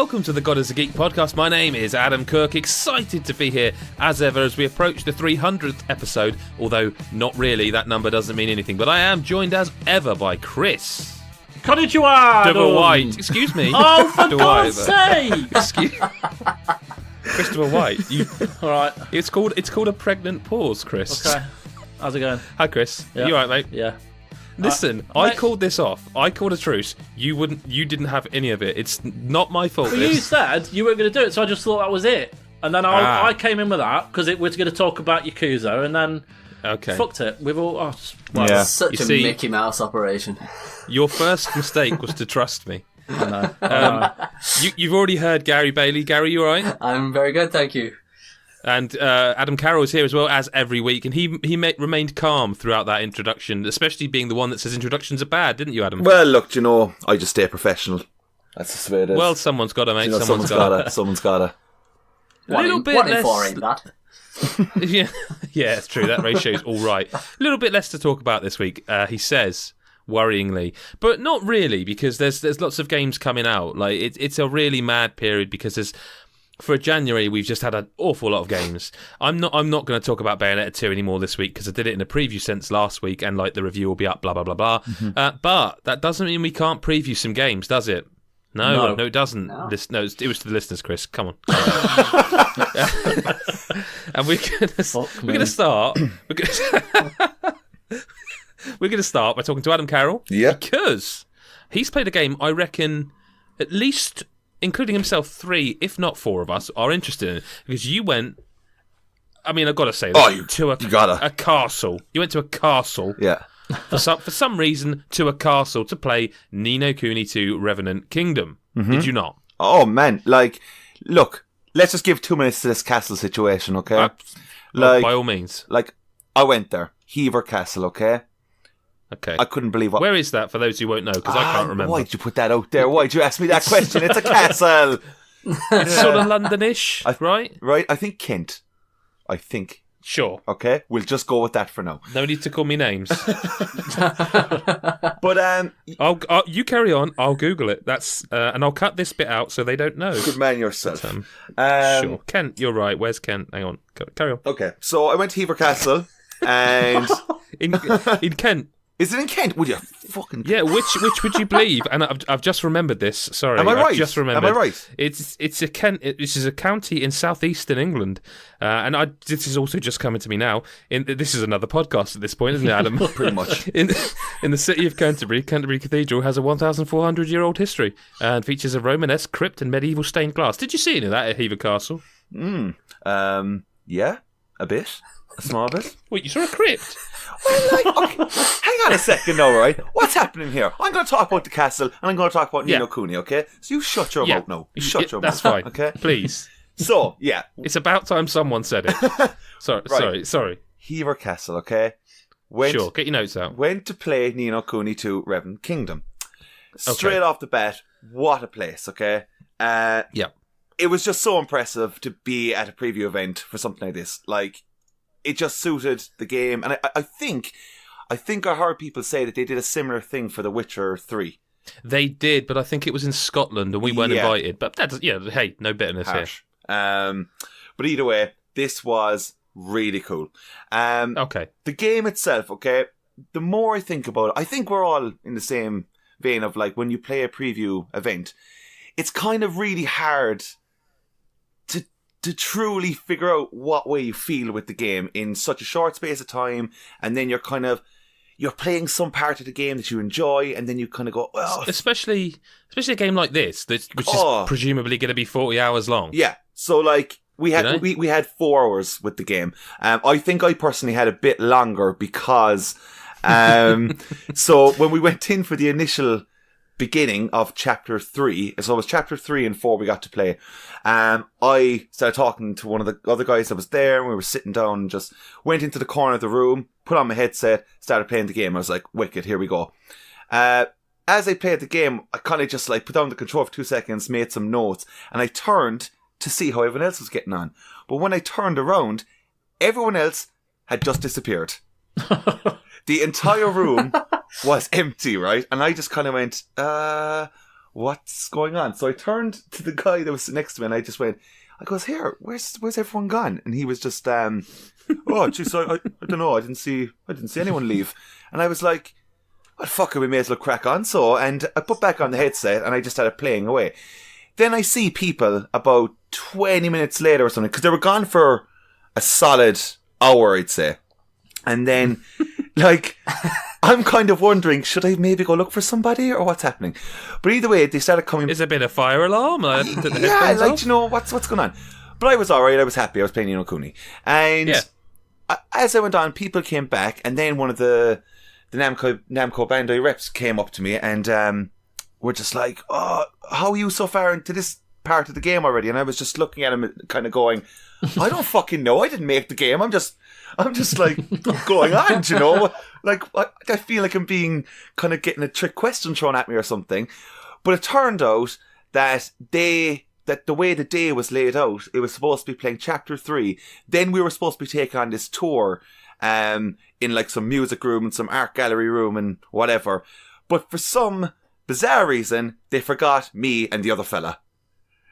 welcome to the God is a Geek podcast. My name is Adam Kirk, excited to be here as ever as we approach the 300th episode, although not really, that number doesn't mean anything, but I am joined as ever by Chris. Konnichiwa! Christopher White, excuse me. Oh, for God's sake! Christopher White. Alright. It's called a pregnant pause, Chris. Okay. How's it going? Hi, Chris. Yeah. You alright, mate? Yeah. Listen, I called this off. I called a truce. You didn't have any of it. It's not my fault. Well, you said you weren't going to do it, so I just thought that was it. And then I came in with that because it was going to talk about Yakuza, and then fucked it. We've all Such a Mickey Mouse operation. Your first mistake was to trust me. I know. You've already heard Gary Bailey. Gary, you all right? I'm very good, thank you. And Adam Carroll is here as well, as every week, and he remained calm throughout that introduction, especially being the one that says introductions are bad, didn't you, Adam? Well, look, I just stay professional. That's just the way it is. Well, someo's got to, mate. Someone's got to. Someone's got to. A little bit One in less. four ain't that. yeah, it's true. That ratio is all right. A little bit less to talk about this week, he says, worryingly, but not really, because there's lots of games coming out. Like it's a really mad period because for January we've just had an awful lot of games. I'm not going to talk about Bayonetta 2 anymore this week because I did it in a preview sense last week, and like the review will be up, blah blah blah blah. Mm-hmm. But that doesn't mean we can't preview some games, does it? No, it doesn't. No. It was to the listeners, Chris. Come on. And we're gonna start. We're gonna start by talking to Adam Carroll. Yeah. Because he's played a game I reckon at least, including himself, 3, if not 4 of us are interested in it. Because you went. I mean, I've got to say this, to a castle. You went to a castle. Yeah. For some reason, to a castle to play Ni No Kuni 2 Revenant Kingdom. Mm-hmm. Did you not? Oh, man. Look, let's just give 2 minutes to this castle situation, okay? By all means. I went there. Hever Castle, okay? Okay. I couldn't believe what... Where is that, for those who won't know? Because I can't remember. Why'd you put that out there? Why'd you ask me that question? It's a castle! It's sort of Londonish, right? Right, I think Kent. I think. Sure. Okay, we'll just go with that for now. No need to call me names. But I'll you carry on. I'll Google it. That's and I'll cut this bit out so they don't know. Good man yourself. Sure. Kent, you're right. Where's Kent? Hang on. Carry on. Okay, so I went to Hever Castle, and in Kent. Is it in Kent? Would you fucking... Yeah, which would you believe? And I've just remembered this. Sorry, Am I right? I've just remembered. Am I right? It's a Kent. This is a county in southeastern England, and this is also just coming to me now. This is another podcast at this point, isn't it, Adam? Pretty much. In the city of Canterbury Cathedral has a 1,400-year-old history and features a Romanesque crypt and medieval stained glass. Did you see any of that at Hever Castle? Yeah, a bit. A small bit. Wait, you saw a crypt? Well, okay. Hang on a second now, right? What's happening here? I'm going to talk about the castle, and I'm going to talk about Ni No Kuni, okay? So you shut your mouth now. Shut your mouth. That's fine. Okay? Please. So, yeah. It's about time someone said it. Sorry. Hever Castle, okay? Sure, get your notes out. Went to play Ni No Kuni 2 Revenant Kingdom. Straight off the bat, what a place, okay? Yeah. It was just so impressive to be at a preview event for something like this. It just suited the game, and I think I heard people say that they did a similar thing for The Witcher 3. They did, but I think it was in Scotland, and we weren't invited. But that's hey, no bitterness Harsh. Here. But either way, this was really cool. Okay. The game itself, okay. The more I think about it, I think we're all in the same vein of when you play a preview event, it's kind of really hard to truly figure out what way you feel with the game in such a short space of time, and then you're playing some part of the game that you enjoy, and then you kind of go, well, especially a game like this, which is presumably going to be 40 hours long. Yeah, so we had 4 hours with the game. I think I personally had a bit longer because so when we went in for the initial beginning of chapter 3, so it was chapter 3 and 4 we got to play. I started talking to one of the other guys that was there, and we were sitting down and just went into the corner of the room, put on my headset, started playing the game. I was like, wicked, here we go. As I played the game, I kind of just put down the control for 2 seconds, made some notes, and I turned to see how everyone else was getting on. But when I turned around, everyone else had just disappeared. The entire room was empty, right? And I just kind of went, what's going on? So I turned to the guy that was next to me and I just went, I goes, here, where's everyone gone? And he was just, oh, geez, I don't know, I didn't see anyone leave. And I was like, well, fuck it, we may as well crack on. So, and I put back on the headset and I just started playing away. Then I see people about 20 minutes later or something, because they were gone for a solid hour, I'd say. And then, like, I'm kind of wondering, should I maybe go look for somebody or what's happening? But either way, they started coming. Is there been a fire alarm? Yeah, like, you know, what's going on? But I was alright, I was happy, I was playing Ni No Kuni. And as I went on, people came back, and then one of the Namco Bandai reps came up to me and were just like, oh, how are you so far into this part of the game already? And I was just looking at him kind of going, I don't fucking know, I didn't make the game, I'm just like going on, you know? Like, I feel like I'm being kind of getting a trick question thrown at me or something. But it turned out that the way the day was laid out, it was supposed to be playing Chapter 3. Then we were supposed to be taking on this tour in like some music room and some art gallery room and whatever. But for some bizarre reason, they forgot me and the other fella.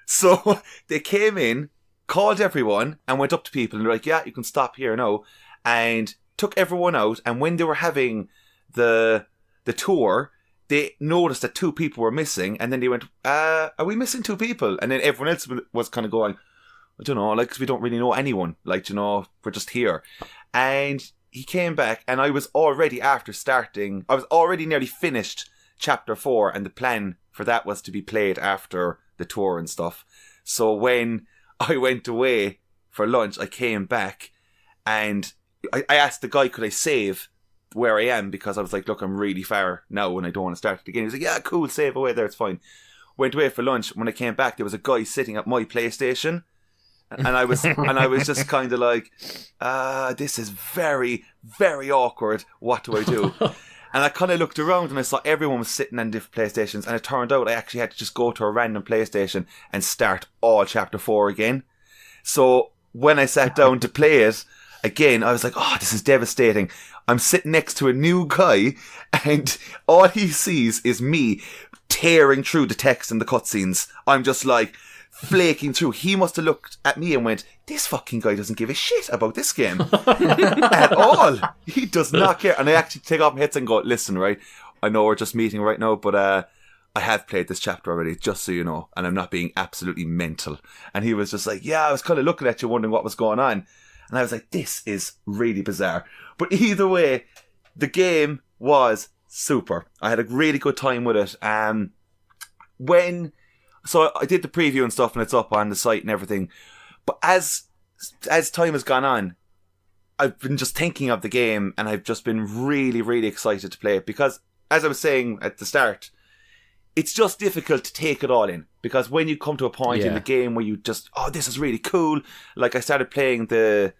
So they came in, called everyone, and went up to people and they're like, yeah, you can stop here now. And took everyone out. And when they were having the tour, they noticed that 2 people were missing. And then they went, are we missing 2 people? And then everyone else was kind of going, I don't know, like, 'cause we don't really know anyone. Like, you know, we're just here. And he came back and I was already nearly finished Chapter 4. And the plan for that was to be played after the tour and stuff. So when I went away for lunch, I came back and I asked the guy, could I save where I am? Because I was like, look, I'm really far now and I don't want to start it again. He was like, yeah, cool, save away there, it's fine. Went away for lunch. When I came back, there was a guy sitting at my PlayStation. And I was just kind of like, this is very, very awkward. What do I do? And I kind of looked around and I saw everyone was sitting on different PlayStations. And it turned out I actually had to just go to a random PlayStation and start all Chapter 4 again. So when I sat down to play it again, I was like, oh, this is devastating. I'm sitting next to a new guy and all he sees is me tearing through the text and the cutscenes. I'm just like flaking through. He must have looked at me and went, this fucking guy doesn't give a shit about this game at all. He does not care. And I actually take off my headset and go, listen, right, I know we're just meeting right now, but I have played this chapter already, just so you know, and I'm not being absolutely mental. And he was just like, yeah, I was kind of looking at you wondering what was going on. And I was like, this is really bizarre. But either way, the game was super. I had a really good time with it. So I did the preview and stuff, and it's up on the site and everything. But as time has gone on, I've been just thinking of the game, and I've just been really, really excited to play it. Because, as I was saying at the start, it's just difficult to take it all in. Because when you come to a point in the game where you just, oh, this is really cool. Like, I started playing the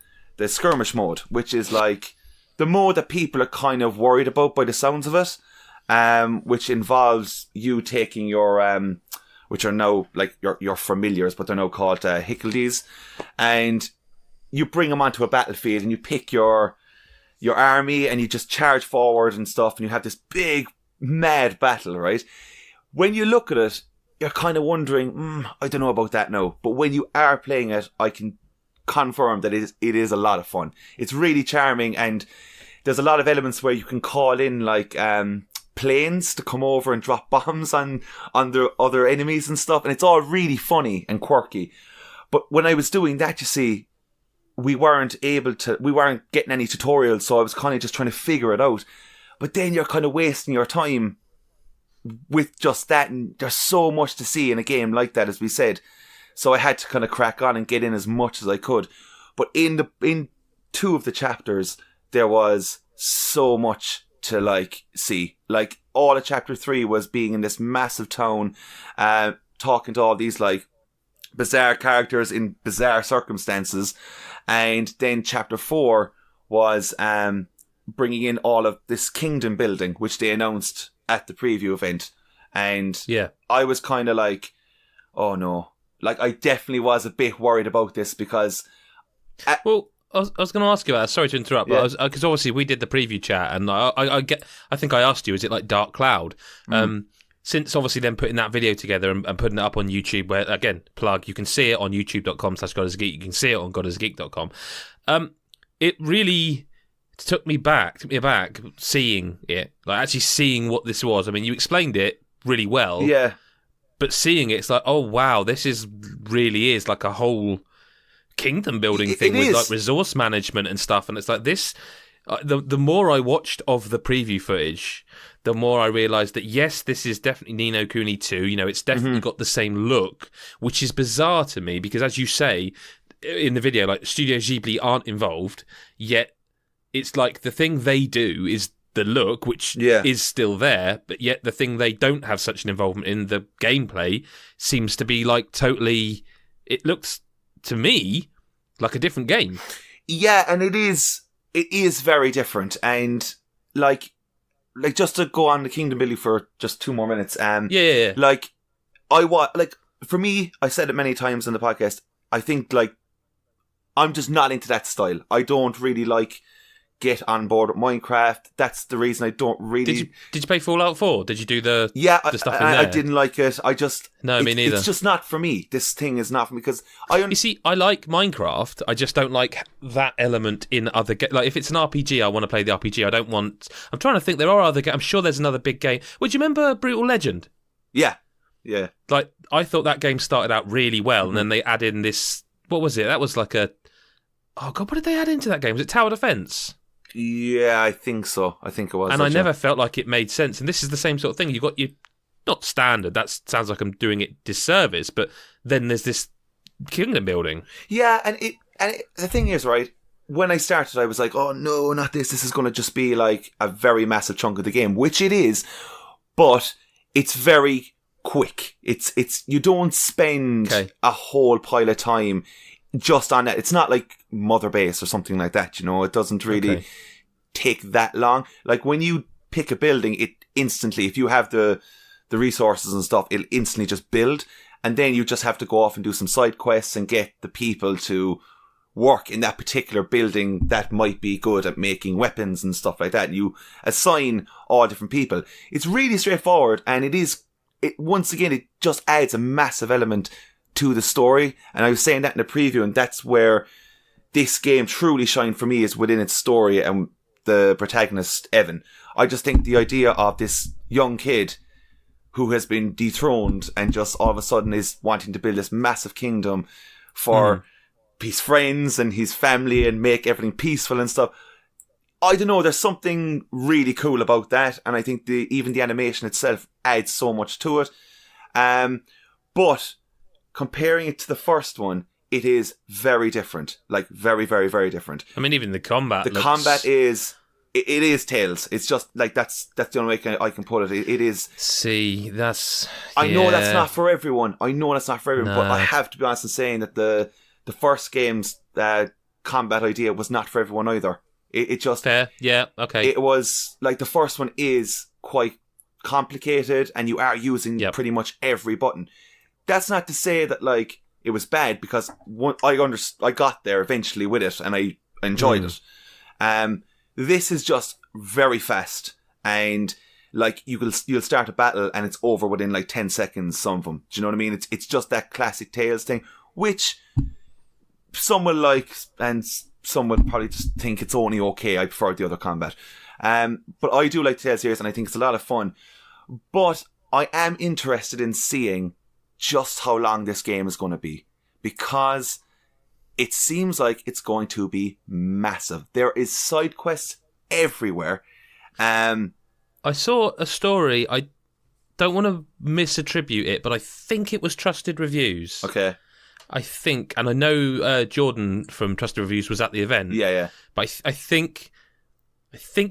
skirmish mode, which is like the mode that people are kind of worried about by the sounds of it, which involves you taking your, which are now like your familiars, but they're now called Hickledies, and you bring them onto a battlefield and you pick your army and you just charge forward and stuff, and you have this big mad battle, right? When you look at it, you're kind of wondering, I don't know about that now. But when you are playing it, I can confirm that it is a lot of fun. It's really charming, and there's a lot of elements where you can call in like planes to come over and drop bombs on the other enemies and stuff, and it's all really funny and quirky. But when I was doing that, you see, we weren't getting any tutorials, so I was kind of just trying to figure it out. But then you're kind of wasting your time with just that, and there's so much to see in a game like that, as we said. So I had to kind of crack on and get in as much as I could. But in 2 of the chapters, there was so much to like see. Like, all of Chapter 3 was being in this massive town, talking to all these like bizarre characters in bizarre circumstances, and then Chapter 4 was bringing in all of this kingdom building, which they announced at the preview event. And I was kind of like, oh no. Like, I definitely was a bit worried about this because... I was going to ask you about that. Sorry to interrupt, but because obviously we did the preview chat, and I think I asked you, is it like Dark Cloud? since obviously then putting that video together and putting it up on YouTube, where, again, plug, you can see it on youtube.com/godasgeek, you can see it on godasgeek.com. It really took me aback seeing it, like actually seeing what this was. I mean, you explained it really well. Yeah. But seeing it, it's like, oh wow, this really is like a whole kingdom building thing with like resource management and stuff. And it's like this, the more I watched of the preview footage, the more I realised that yes, this is definitely Ni No Kuni 2. You know, it's definitely got the same look, which is bizarre to me because, as you say in the video, like Studio Ghibli aren't involved, yet it's like the thing they do is the look, which is still there, but yet the thing they don't have such an involvement in, the gameplay, seems to be like totally... It looks, to me, like a different game. Yeah, and it is very different. And, like just to go on the Kingdom Building for just 2 more minutes. Yeah. Like, for me, I said it many times in the podcast, I think, like, I'm just not into that style. I don't really like... get on board with Minecraft. That's the reason I don't really... Did you play Fallout 4? Did you do the stuff in there? I didn't like it. Me neither. It's just not for me. This thing is not for me because You see, I like Minecraft. I just don't like that element in other games. Like, if it's an RPG, I want to play the RPG. I'm trying to think. There are other games. I'm sure there's another big game. Would you remember Brutal Legend? Yeah. Like, I thought that game started out really well, and then they add in this... What was it? That was like a... Oh, God, what did they add into that game? Was it Tower Defense? Yeah, I think so. I think it was. And I never felt like it made sense. And this is the same sort of thing. You've got your... Not standard. That sounds like I'm doing it disservice. But then there's this kingdom building. Yeah, and the thing is, right, when I started, I was like, oh, no, not this. This is going to just be like a very massive chunk of the game, which it is. But it's very quick. It's you don't spend a whole pile of time just on that. It's not like Mother Base or something like that, you know. It doesn't really take that long. Like, when you pick a building, it instantly, if you have the resources and stuff, it'll instantly just build, and then you just have to go off and do some side quests and get the people to work in that particular building that might be good at making weapons and stuff like that. And you assign all different people. It's really straightforward, and once again, it just adds a massive element to the story. And I was saying that in the preview, and that's where this game truly shined for me, is within its story and the protagonist, Evan. I just think the idea of this young kid who has been dethroned and just all of a sudden is wanting to build this massive kingdom for his friends and his family and make everything peaceful and stuff. I don't know, there's something really cool about that, and I think even the animation itself adds so much to it. But comparing it to the first one, it is very different. Like, very, very, very different. I mean, even the combat. Combat is... It is Tales. It's just, like, that's the only way I can put it. It is... See, that's... I know that's not for everyone. But I have to be honest in saying that the first game's combat idea was not for everyone either. It just... Fair, yeah, okay. It was, like, the first one is quite complicated, and you are using pretty much every button. That's not to say that, like, it was bad, because I got there eventually with it, and I enjoyed it. This is just very fast, and like you'll start a battle and it's over within like 10 seconds. Some of them, do you know what I mean? It's just that classic Tales thing, which some will like, and some will probably just think it's only okay. I prefer the other combat, but I do like the Tales series, and I think it's a lot of fun. But I am interested in seeing just how long this game is going to be, because it seems like it's going to be massive. There is side quests everywhere. I saw a story. I don't want to misattribute it, but I think it was Trusted Reviews. Okay. I think, and I know Jordan from Trusted Reviews was at the event. Yeah. But I think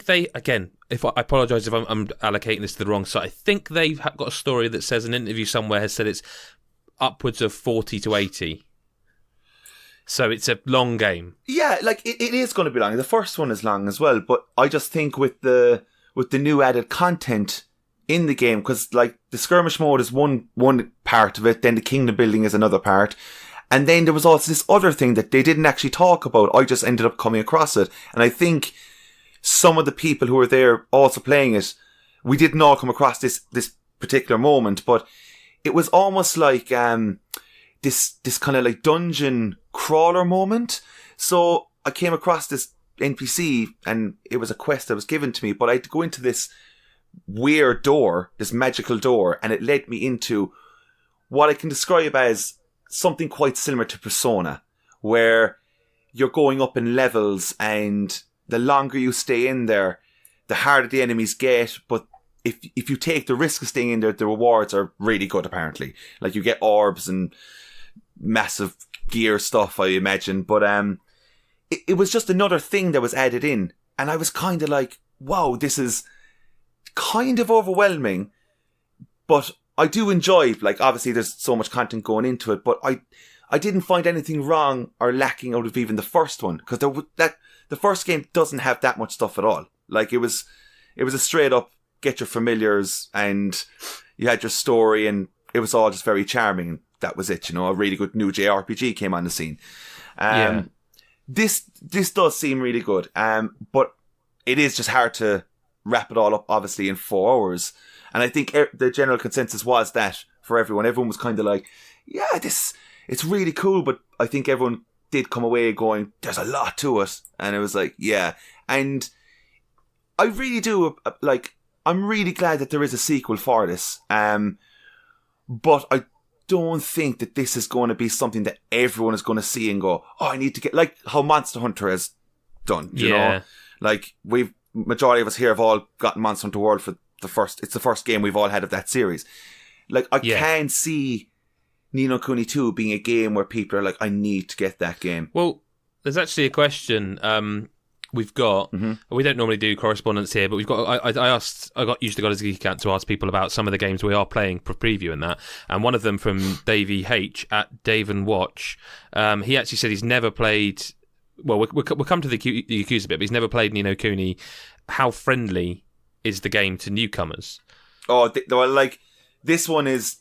they, again, if I apologise if I'm allocating this to the wrong side, I think they've got a story that says an interview somewhere has said it's upwards of 40 to 80. So it's a long game. Yeah, like it is going to be long. The first one is long as well, but I just think with the new added content in the game, because like the skirmish mode is one part of it, then the kingdom building is another part, and then there was also this other thing that they didn't actually talk about. I just ended up coming across it, and I think some of the people who were there also playing it, we didn't all come across this particular moment, but it was almost like this kind of like dungeon crawler moment. So I came across this NPC and it was a quest that was given to me, but I had to go into this weird door, this magical door, and it led me into what I can describe as something quite similar to Persona, where you're going up in levels, and the longer you stay in there, the harder the enemies get. But if you take the risk of staying in there, the rewards are really good, apparently. Like, you get orbs and massive gear stuff, I imagine. But it was just another thing that was added in, and I was kind of like, wow, this is kind of overwhelming, but I do enjoy, like, obviously there's so much content going into it, but I didn't find anything wrong or lacking out of even the first one, because the first game doesn't have that much stuff at all. Like, it was a straight up get your familiars, and you had your story, and it was all just very charming, and that was it. A really good new JRPG came on the scene. This does seem really good, but it is just hard to wrap it all up, obviously, in 4 hours. And I think the general consensus was that for everyone was kind of like, yeah, it's really cool, but I think everyone did come away going, there's a lot to it. And it was like, yeah. And I really do, like, I'm really glad that there is a sequel for this. But I don't think that this is going to be something that everyone is going to see and go, oh, I need to get, like how Monster Hunter has done, you know? Like, majority of us here have all gotten Monster Hunter World for it's the first game we've all had of that series. Like, I can't see Ni No Kuni 2 being a game where people are like, I need to get that game. Well, there's actually a question we've got. We don't normally do correspondence here, but we've got. I used to go to the Geek Account to ask people about some of the games we are playing for preview and that. And one of them from Davey H at Dave and Watch. He actually said he's never played. Well, we'll come to the Yakuza bit, but he's never played Ni No Kuni. How friendly is the game to newcomers? Oh, well, like, this one is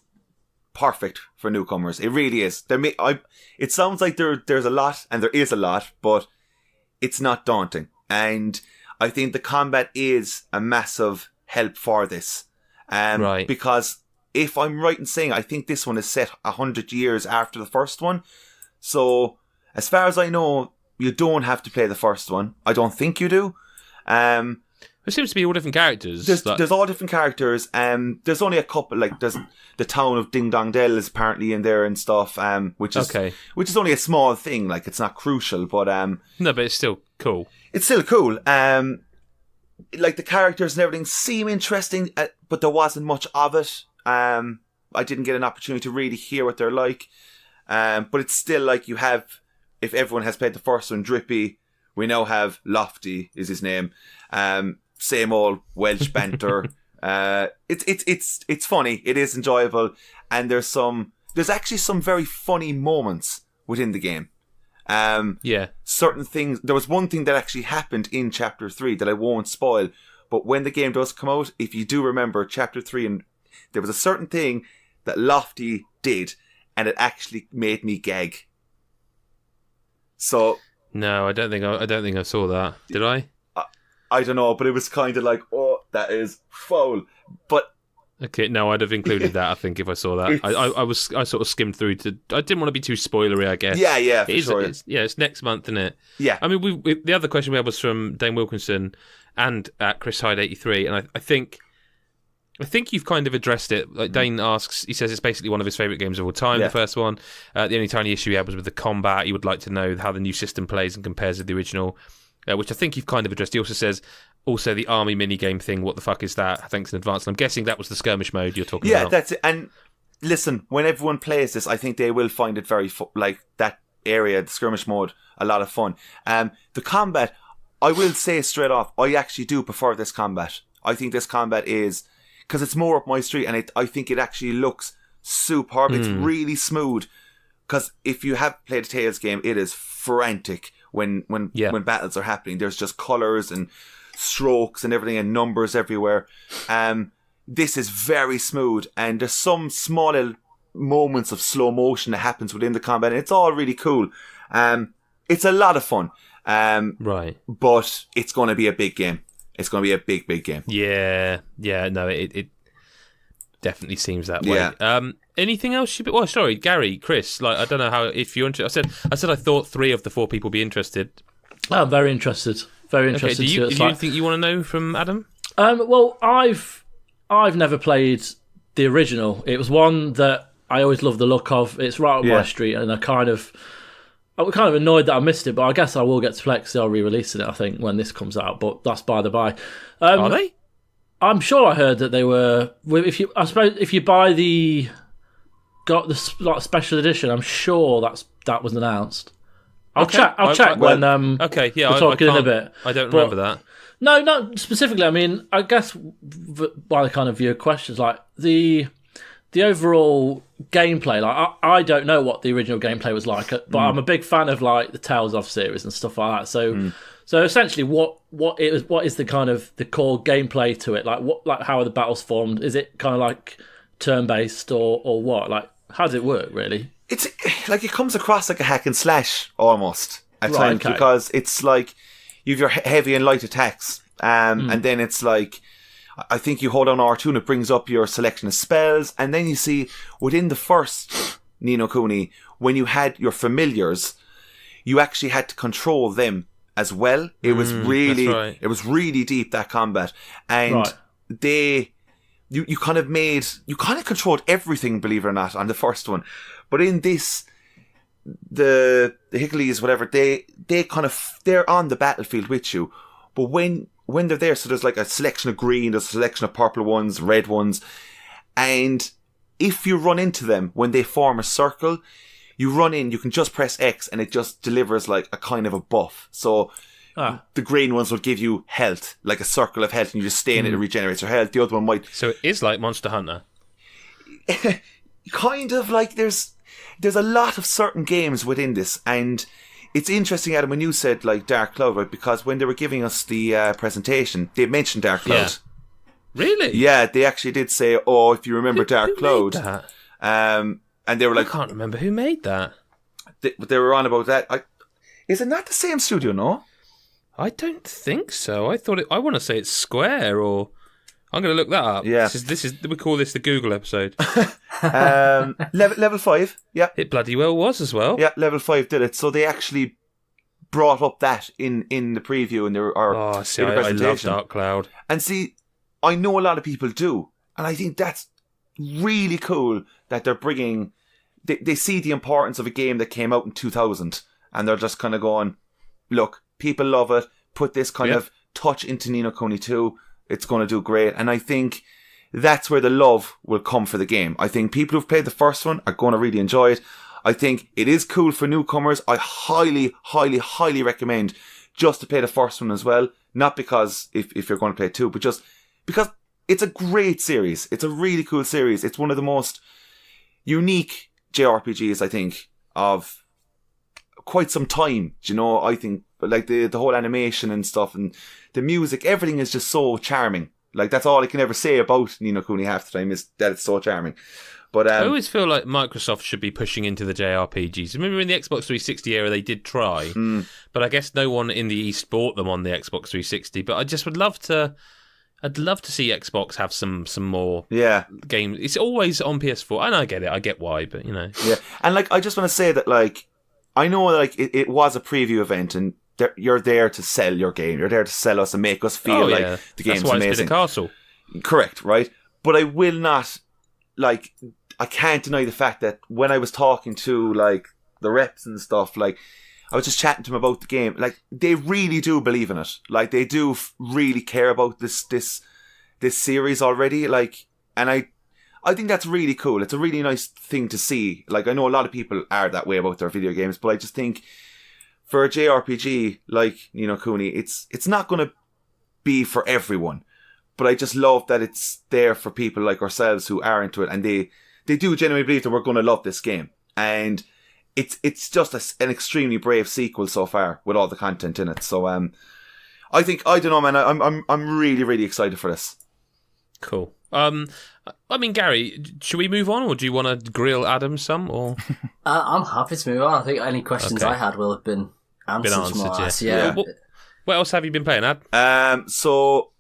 perfect for newcomers. It really is. It sounds like there's a lot, and there is a lot, but it's not daunting. And I think the combat is a massive help for this. Right. Because if I'm right in saying, I think this one is set 100 years after the first one. So, as far as I know, you don't have to play the first one. I don't think you do. There seems to be all different characters. There's all different characters. There's only a couple. Like, there's the town of Ding Dong Dell is apparently in there and stuff. Which is only a small thing. Like, it's not crucial, but no, but it's still cool. It's still cool. Like, the characters and everything seem interesting, but there wasn't much of it. I didn't get an opportunity to really hear what they're like. But it's still like, you have, if everyone has played the first one, Drippy. We now have Lofty is his name. Same old Welsh banter. It's funny. It is enjoyable, and there's actually some very funny moments within the game. Certain things. There was one thing that actually happened in Chapter 3 that I won't spoil, but when the game does come out, if you do remember Chapter 3, and there was a certain thing that Lofty did, and it actually made me gag. So no, I don't think I saw that. Did I? I don't know, but it was kind of like, oh, that is foul. But okay, no, I'd have included that. I think if I saw that, I sort of skimmed through I didn't want to be too spoilery, I guess. Yeah, for sure. It's next month, isn't it? Yeah. I mean, the other question we had was from Dane Wilkinson and at Chris Hyde 83, and I think you've kind of addressed it. Like, Dane asks, he says it's basically one of his favourite games of all time, the first one. The only tiny issue he had was with the combat. He would like to know how the new system plays and compares with the original, which I think you've kind of addressed. He also says, the army minigame thing, what the fuck is that? Thanks in advance. And I'm guessing that was the skirmish mode you're talking about. Yeah, that's it. And listen, when everyone plays this, I think they will find it very, like, that area, the skirmish mode, a lot of fun. The combat, I will say straight off, I actually do prefer this combat. I think this combat is, because it's more up my street, and I think it actually looks superb. It's really smooth. Because if you have played a Tales game, it is frantic when battles are happening. There's just colours and strokes and everything and numbers everywhere. This is very smooth, and there's some small little moments of slow motion that happens within the combat, and it's all really cool. It's a lot of fun. Right. But it's going to be a big game. It's going to be a big game. Yeah. No, definitely seems that way. Anything else? Well, sorry, Gary, Chris. Like, I don't know how if you're interested. I said I thought 3 of the 4 people would be interested. I'm very interested. Very interested. Okay, do you think you want to know from Adam? Well, I've never played the original. It was one that I always loved the look of. It's right up my street, and I'm kind of annoyed that I missed it. But I guess I will get to play because they're re-releasing it, I think, when this comes out. But that's by the by. Are they? I'm sure I heard that they were. I suppose if you buy got the like special edition, I'm sure that was announced. I'll check when we're talking in a bit. I don't remember that. No, not specifically. I mean, I guess by the kind of your questions, like the overall gameplay. Like I don't know what the original gameplay was like, but I'm a big fan of like the Tales of series and stuff like that. So essentially, what is the kind of the core gameplay to it? Like how are the battles formed? Is it kind of like turn based or what? Like how does it work really? It's like it comes across like a hack and slash almost at times because it's like you have your heavy and light attacks, and then it's like I think you hold on R2 and it brings up your selection of spells, and then you see within the first Ni No Kuni when you had your familiars, you actually had to control them as well. It was it was really deep, that combat, and you kind of controlled everything, believe it or not, on the first one. But in this, the Hickories, whatever, they're on the battlefield with you. But when they're there, so there's like a selection of green, there's a selection of purple ones, red ones, and if you run into them when they form a circle, you run in, you can just press X and it just delivers like a kind of a buff. So the green ones will give you health, like a circle of health, and you just stay in it, it regenerates your health. The other one might. So it is like Monster Hunter. Kind of like there's a lot of certain games within this, and it's interesting, Adam, when you said like Dark Cloud, right? Because when they were giving us the presentation, they mentioned Dark Cloud. Yeah. Really? Yeah, they actually did say, "Oh, if you remember Dark Cloud," made that? And they were like, "I can't remember who made that." They were on about that. Is it not the same studio? No, I don't think so. I thought I want to say it's Square or. I'm going to look that up. Yeah. This is we call this the Google episode. Level 5, yeah. It bloody well was as well. Yeah, Level 5 did it. So they actually brought up that in the preview and the presentation. I love Dark Cloud. And see, I know a lot of people do, and I think that's really cool that they're bringing. They see the importance of a game that came out in 2000, and they're just kind of going, look, people love it. Put this kind of touch into Ni No Kuni 2. It's going to do great. And I think that's where the love will come for the game. I think people who've played the first one are going to really enjoy it. I think it is cool for newcomers. I highly, highly, highly recommend just to play the first one as well. Not because if you're going to play 2, but just because it's a great series. It's a really cool series. It's one of the most unique JRPGs, I think, of quite some time. Do you know, I think, like the whole animation and stuff and the music, everything is just so charming. Like, that's all I can ever say about Ni No Kuni half the time is that it's so charming. But I always feel like Microsoft should be pushing into the JRPGs. Remember in the Xbox 360 era they did try, but I guess no one in the East bought them on the Xbox 360. But I just would love to. I'd love to see Xbox have some more games. It's always on PS4, and I get it. I get why, but you know. Yeah, and like I just want to say that like I know like it was a preview event and. You're there to sell your game. You're there to sell us and make us feel like the game's amazing. That's why it's been a castle. Correct, right? But I will not, like, I can't deny the fact that when I was talking to, like, the reps and stuff, like, I was just chatting to them about the game. Like, they really do believe in it. Like, they do really care about this series already. Like, and I think that's really cool. It's a really nice thing to see. Like, I know a lot of people are that way about their video games, but I just think for a JRPG like Ni No Kuni, it's not going to be for everyone. But I just love that it's there for people like ourselves who are into it, and they do genuinely believe that we're going to love this game. And it's just an extremely brave sequel so far with all the content in it. So I think, I don't know, man, I'm really, really excited for this. Cool. I mean, Gary, should we move on, or do you want to grill Adam some? Or I'm happy to move on. I think any questions I had will have been answered. Yeah. What else have you been playing, Ad? So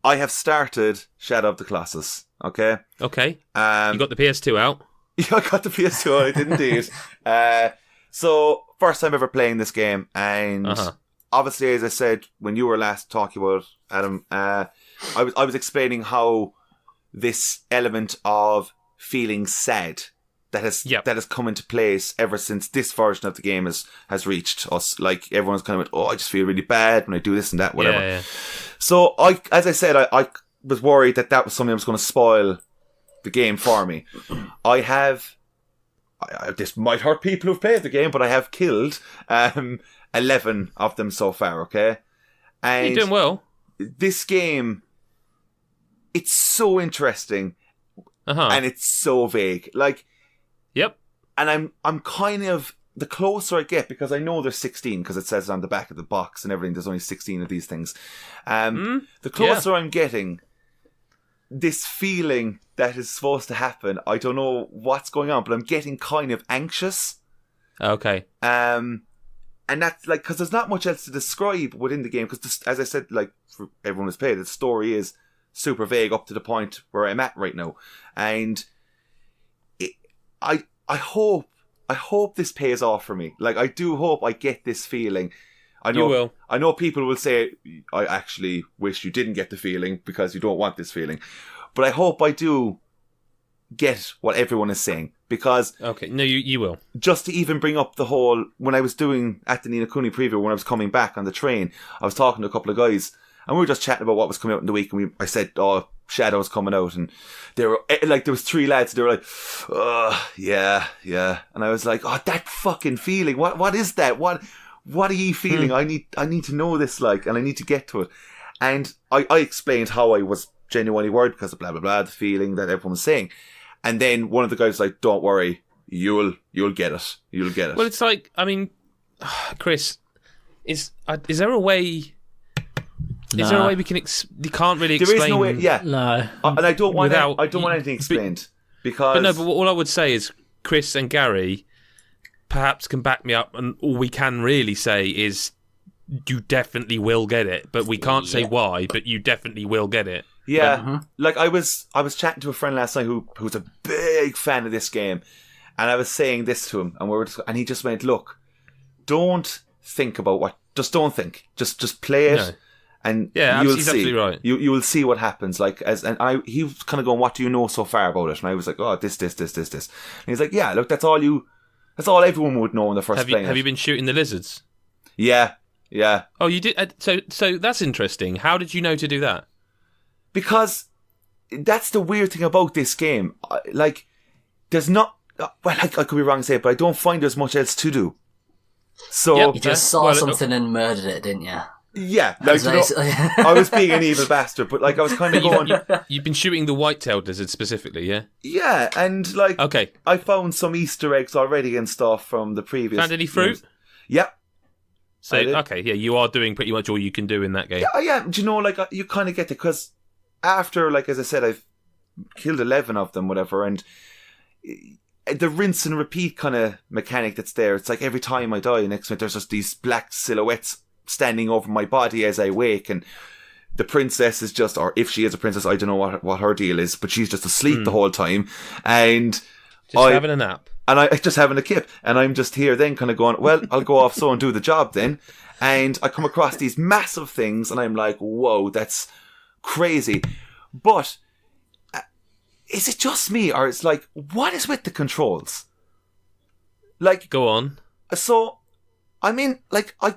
I have started Shadow of the Colossus. Okay. Okay. You got the PS2 out. Yeah, I got the PS2 out. I did indeed. So first time ever playing this game, and obviously, as I said when you were last talking about it, Adam, I was explaining how this element of feeling sad that has come into place ever since this version of the game has reached us. Like, everyone's kind of went, I just feel really bad when I do this and that, whatever. Yeah. So as I said, I was worried that was something that was going to spoil the game for me. This might hurt people who've played the game, but I have killed 11 of them so far, okay? And you're doing well. This game, it's so interesting, and it's so vague. Like, yep. And I'm kind of, the closer I get, because I know there's 16, because it says on the back of the box and everything, there's only 16 of these things. The closer I'm getting, this feeling that is supposed to happen, I don't know what's going on, but I'm getting kind of anxious. Okay. And that's like, because there's not much else to describe within the game, because as I said, like, for everyone who's played, the story is super vague up to the point where I'm at right now. And I hope this pays off for me. Like, I do hope I get this feeling. I know, you will. I know people will say, I actually wish you didn't get the feeling because you don't want this feeling. But I hope I do get what everyone is saying. Because... Okay, no, you will. Just to even bring up the whole... When I was doing, at the Ni No Kuni preview, when I was coming back on the train, I was talking to a couple of guys, and we were just chatting about what was coming out in the week, and I said, Shadow's coming out, and they were, like, there was 3 lads, they were like, yeah. And I was like, that fucking feeling, what is that? What are you feeling? I need to know this, like, and I need to get to it. And I explained how I was genuinely worried because of blah, blah, blah, the feeling that everyone was saying. And then one of the guys was like, don't worry, you'll get it. You'll get it. Well, it's like, I mean, Chris, is there a way... No. Is there a way we can... you can't really explain... There is no way, yeah. No. And I don't want anything explained. Because... But all I would say is Chris and Gary perhaps can back me up, and all we can really say is you definitely will get it, but we can't say why, but you definitely will get it. Yeah. Like, I was chatting to a friend last night who's a big fan of this game, and I was saying this to him, and he just went, look, don't think about what... Just don't think. Just play it. No. And you'll see. Absolutely right. You will see what happens. Like, he was kind of going, "What do you know so far about it?" And I was like, this. And he's like, "Yeah, look, that's all everyone would know in the first place." Have you been shooting the lizards? Yeah. Oh, you did. So that's interesting. How did you know to do that? Because that's the weird thing about this game. Like, there's not. Well, I could be wrong to say it, but I don't find there's much else to do. So you just saw something and murdered it, didn't you? Yeah, like, I was being an evil bastard, but like I was kind of going... You've been shooting the white-tailed lizard specifically, yeah? Yeah, and like... Okay. I found some Easter eggs already and stuff from the previous... Found any fruit? Yep. So, okay, yeah, you are doing pretty much all you can do in that game. Yeah, do you know, like, you kind of get it, because after, like, as I said, I've killed 11 of them, whatever, and the rinse and repeat kind of mechanic that's there, it's like every time I die, next minute there's just these black silhouettes standing over my body as I wake, and the princess is just, or if she is a princess, I don't know what her deal is, but she's just asleep the whole time, and just having a nap, and I just having a kip, and I'm just here then kind of going, well, I'll go off and do the job then, and I come across these massive things, and I'm like, whoa, that's crazy. But is it just me, or it's like, what is with the controls? Like, go on. So, I mean, like, I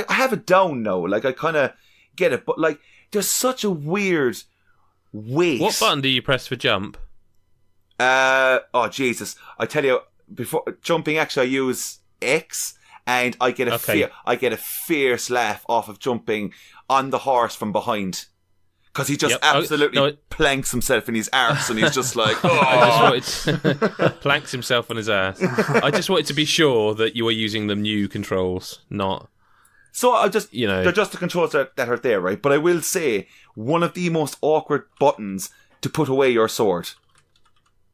have it down now. Like, I kind of get it, but like, there's such a weird weight. What button do you press for jump? Oh Jesus! I tell you, before jumping, actually, I use X, and I get a fierce laugh off of jumping on the horse from behind. Because he just absolutely planks himself in his arse, and he's just like, planks himself on his ass. I just wanted to be sure that you were using the new controls, not... So I just, they're just the controls that are there, right? But I will say, one of the most awkward buttons to put away your sword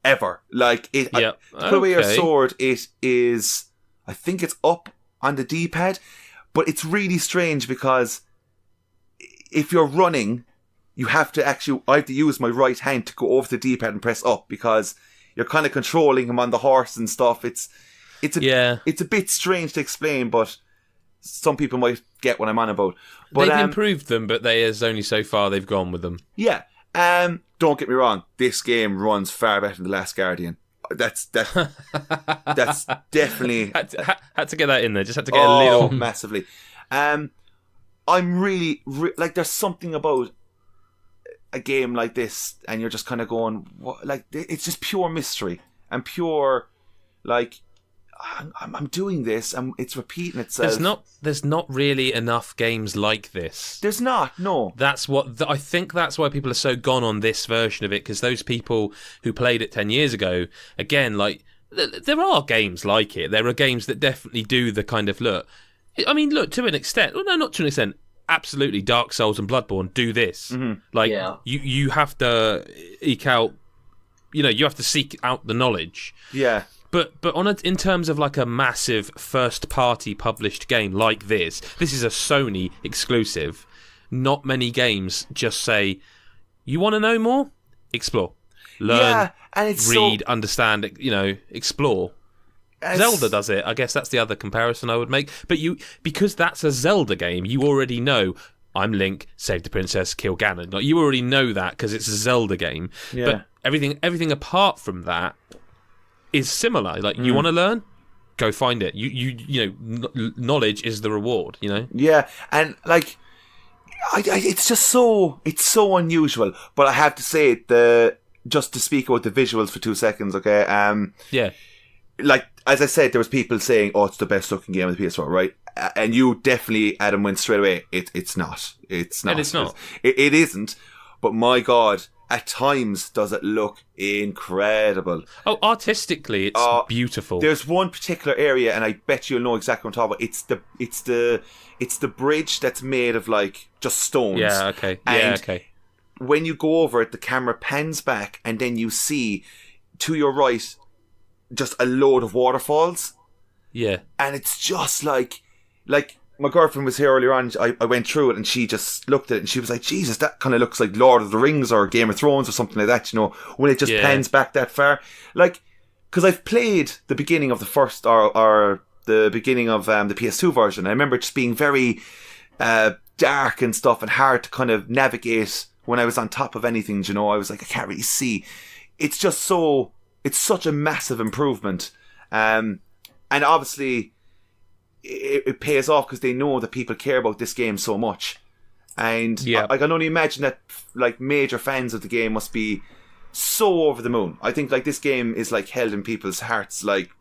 ever. Like, to put away your sword, it is, I think it's up on the D-pad, but it's really strange because if you're running... I have to use my right hand to go over the D-pad and press up because you're kind of controlling him on the horse and stuff. It's a bit strange to explain, but some people might get what I'm on about. But, they've improved them, but there's only so far they've gone with them. Yeah. Don't get me wrong. This game runs far better than The Last Guardian. That's definitely had to get that in there. Just had to get a little massively. I'm really like. There's something about a game like this, and you're just kind of going, what? Like it's just pure mystery and pure like. I'm doing this, and it's repeating itself. There's not really enough games like this. There's not. No. I think that's why people are so gone on this version of it, because those people who played it 10 years ago, again, like there are games like it. There are games that definitely do the kind of look. I mean, look to an extent. Well, no, not to an extent. Absolutely, Dark Souls and Bloodborne do this. Mm-hmm. Like you have to eke out. You know, you have to seek out the knowledge. Yeah. But in terms of like a massive first-party published game like this is a Sony exclusive. Not many games just say, you want to know more? Explore. Learn, and read, understand, explore. Zelda does it. I guess that's the other comparison I would make. But because that's a Zelda game, you already know, I'm Link, save the princess, kill Ganon. Like, you already know that because it's a Zelda game. Yeah. But everything apart from that is similar. Like you want to learn, go find it. Knowledge is the reward. Yeah, and like, it's just so unusual. But I have to say, just to speak about the visuals for 2 seconds, okay? Yeah. Like as I said, there was people saying, "Oh, it's the best looking game on the PS4," right? And you definitely, Adam, went straight away. It's not. It's not. And it's not. It isn't. But my God. At times, does it look incredible? Oh, artistically, it's beautiful. There's one particular area, and I bet you'll know exactly what I'm talking about. It's the bridge that's made of like just stones. Yeah, okay. When you go over it, the camera pans back, and then you see to your right just a load of waterfalls. Yeah, and it's just like. My girlfriend was here earlier on. I went through it and she just looked at it and she was like, Jesus, that kind of looks like Lord of the Rings or Game of Thrones or something like that, when it just pans back that far. Like, because I've played the beginning of the first or the beginning of the PS2 version. I remember it just being very dark and stuff and hard to kind of navigate when I was on top of anything, I was like, I can't really see. It's just it's such a massive improvement. And obviously, it pays off because they know that people care about this game so much, and I can only imagine that like major fans of the game must be so over the moon. I think like this game is like held in people's hearts like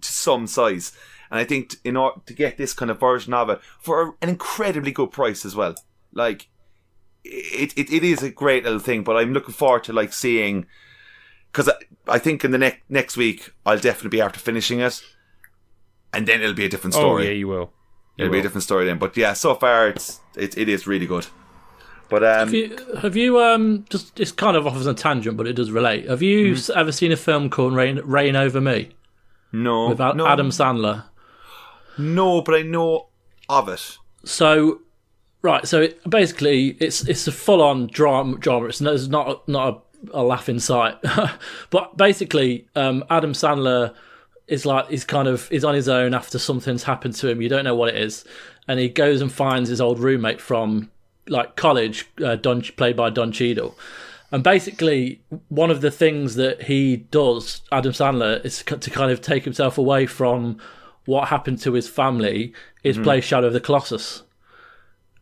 to some size, and I think in order to get this kind of version of it for an incredibly good price as well, like it is a great little thing. But I'm looking forward to like seeing, because I think in the next week I'll definitely be after finishing it. And then it'll be a different story. Oh, yeah, you will. It'll be a different story then. But yeah, so far it is really good. But have you just, it's kind of off as a tangent, but it does relate. Have you ever seen a film called Reign Over Me? No. With Adam Sandler? No, but I know of it. So, right, so basically it's a full-on drama. It's not a laugh in sight. But basically, Adam Sandler is like he's on his own after something's happened to him. You don't know what it is, and he goes and finds his old roommate from like college, played by Don Cheadle. And basically, one of the things that he does, Adam Sandler, is to kind of take himself away from what happened to his family, is play Shadow of the Colossus.